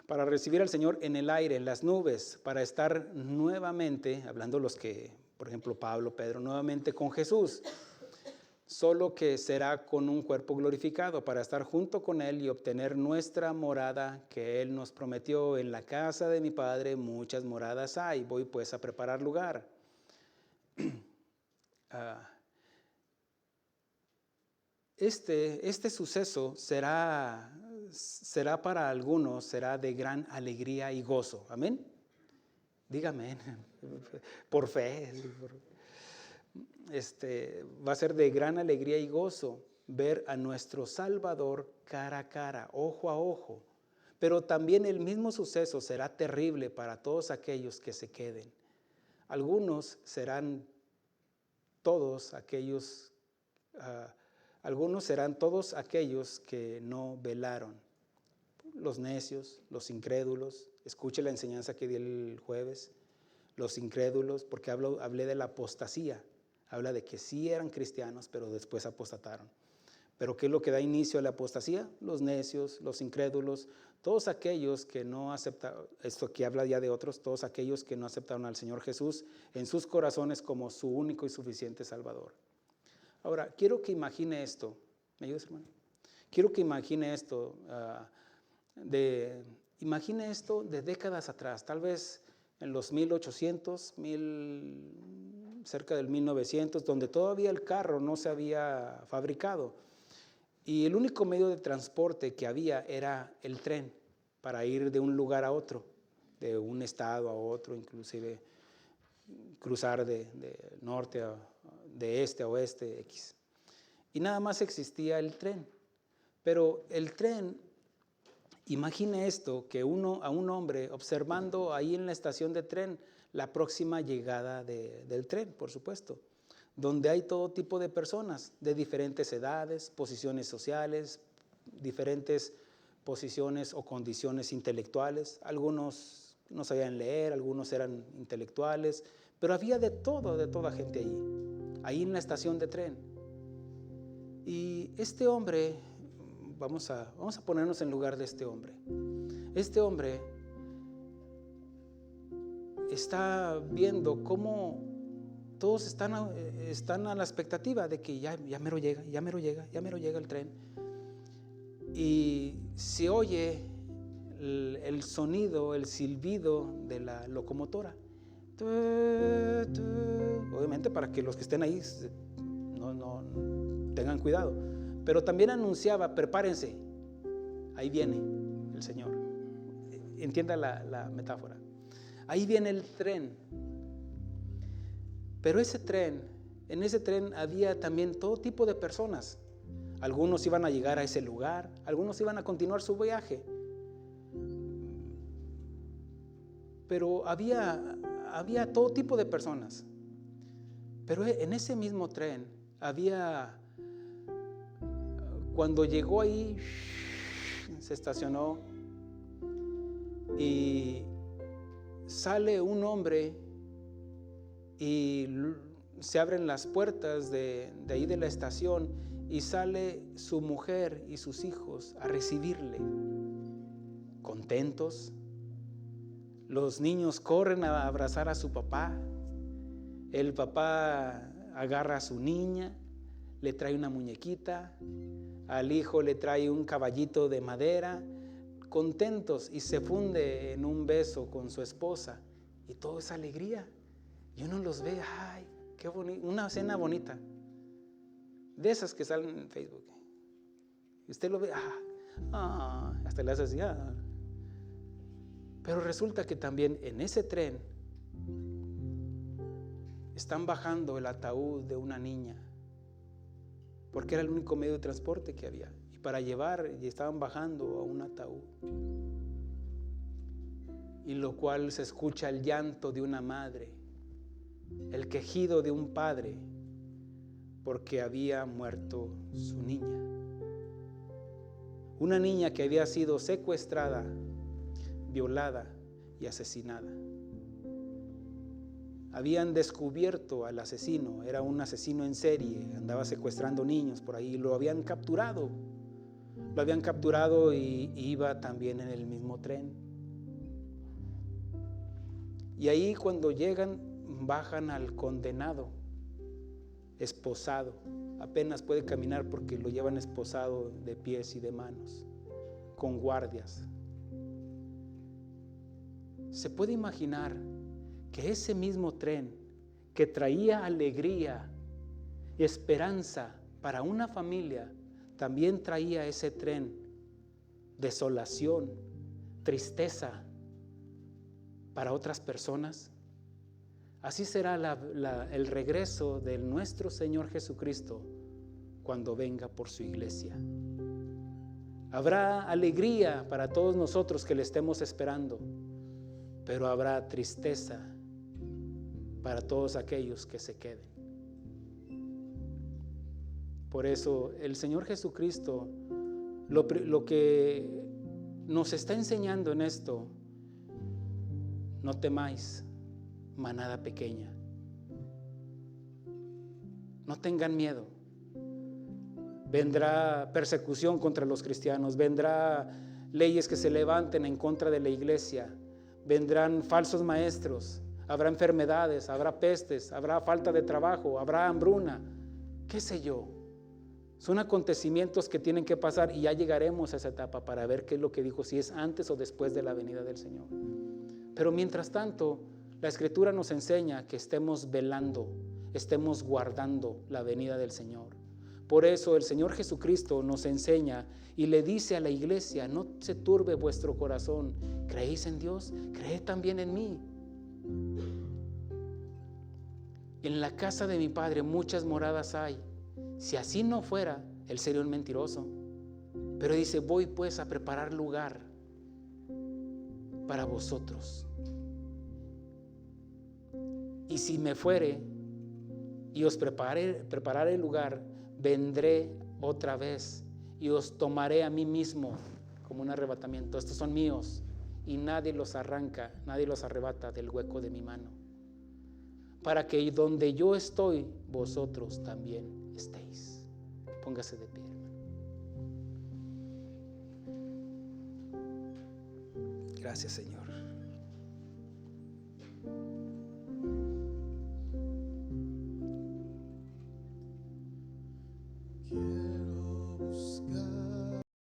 Para recibir al Señor en el aire, en las nubes, para estar nuevamente, hablando los que, por ejemplo, Pablo, Pedro, nuevamente con Jesús, solo que será con un cuerpo glorificado, para estar junto con Él y obtener nuestra morada que Él nos prometió. En la casa de mi Padre muchas moradas hay, voy pues a preparar lugar. Este suceso será para algunos, será de gran alegría y gozo. Amén. Dígame, por fe. Va a ser de gran alegría y gozo ver a nuestro Salvador cara a cara, ojo a ojo. Pero también el mismo suceso será terrible para todos aquellos que se queden. Algunos serán todos aquellos que no velaron. Los necios, los incrédulos. Escuche la enseñanza que di el jueves. Los incrédulos, porque hablé de la apostasía. Habla de que sí eran cristianos, pero después apostataron. ¿Pero qué es lo que da inicio a la apostasía? Los necios, los incrédulos, todos aquellos que no aceptaron, esto que habla ya de otros, todos aquellos que no aceptaron al Señor Jesús en sus corazones como su único y suficiente Salvador. Ahora, quiero que imagine esto. ¿Me ayudas, hermano? Quiero que imagine esto, imagine esto de décadas atrás, tal vez en los 1800, cerca del 1900, donde todavía el carro no se había fabricado. Y el único medio de transporte que había era el tren para ir de un lugar a otro, de un estado a otro, inclusive cruzar de norte de este a oeste, X. Y nada más existía el tren. Pero el tren, imagine esto, que a un hombre observando ahí en la estación de tren la próxima llegada del tren, por supuesto, donde hay todo tipo de personas de diferentes edades, posiciones sociales, diferentes posiciones o condiciones intelectuales. Algunos no sabían leer, algunos eran intelectuales, pero había de toda gente ahí en la estación de tren. Y este hombre, vamos a ponernos en lugar de este hombre. Este hombre está viendo cómo todos están a la expectativa de que ya mero llega el tren. Y se oye el sonido, el silbido de la locomotora. Obviamente para que los que estén ahí no tengan cuidado. Pero también anunciaba, prepárense, ahí viene el Señor. Entienda la metáfora. Ahí viene el tren. Pero en ese tren había también todo tipo de personas. Algunos iban a llegar a ese lugar, algunos iban a continuar su viaje. Pero había todo tipo de personas. Pero en ese mismo tren cuando llegó ahí, se estacionó y sale un hombre y se abren las puertas de ahí de la estación y sale su mujer y sus hijos a recibirle, contentos. Los niños corren a abrazar a su papá. El papá agarra a su niña, le trae una muñequita, al hijo le trae un caballito de madera, contentos, y se funde en un beso con su esposa, y todo es alegría. Y uno los ve, ay, qué bonito, una cena bonita, de esas que salen en Facebook. Y usted lo ve, hasta le hace así. Pero resulta que también en ese tren están bajando el ataúd de una niña, porque era el único medio de transporte que había. Y para llevar, y estaban bajando a un ataúd. Y lo cual se escucha el llanto de una madre, el quejido de un padre, porque había muerto su niña. una niña que había sido secuestrada, violada y asesinada. Habían descubierto al asesino, era un asesino en serie, andaba secuestrando niños por ahí, lo habían capturado y iba también en el mismo tren. Y ahí cuando llegan, bajan al condenado, esposado, apenas puede caminar porque lo llevan esposado de pies y de manos, con guardias. ¿Se puede imaginar que ese mismo tren que traía alegría y esperanza para una familia, también traía ese tren desolación, tristeza para otras personas? Así será el regreso de nuestro Señor Jesucristo cuando venga por su iglesia. Habrá alegría para todos nosotros que le estemos esperando, pero habrá tristeza para todos aquellos que se queden. Por eso el Señor Jesucristo lo que nos está enseñando en esto: no temáis, manada pequeña. No tengan miedo. Vendrá persecución contra los cristianos, vendrá leyes que se levanten en contra de la iglesia, vendrán falsos maestros, habrá enfermedades, habrá pestes, habrá falta de trabajo, habrá hambruna, qué sé yo. Son acontecimientos que tienen que pasar y ya llegaremos a esa etapa para ver qué es lo que dijo, si es antes o después de la venida del Señor. Pero mientras tanto, la Escritura nos enseña que estemos velando, estemos guardando la venida del Señor. Por eso el Señor Jesucristo nos enseña y le dice a la iglesia: no se turbe vuestro corazón, ¿creéis en Dios? Creed también en mí. En la casa de mi Padre muchas moradas hay. Si así no fuera, Él sería un mentiroso. Pero dice: voy pues a preparar lugar para vosotros. Y si me fuere y os prepararé el lugar, vendré otra vez y os tomaré a mí mismo, como un arrebatamiento. Estos son míos y nadie los arranca, nadie los arrebata del hueco de mi mano, para que donde yo estoy, vosotros también estéis. Póngase de pie, hermano. Gracias, Señor.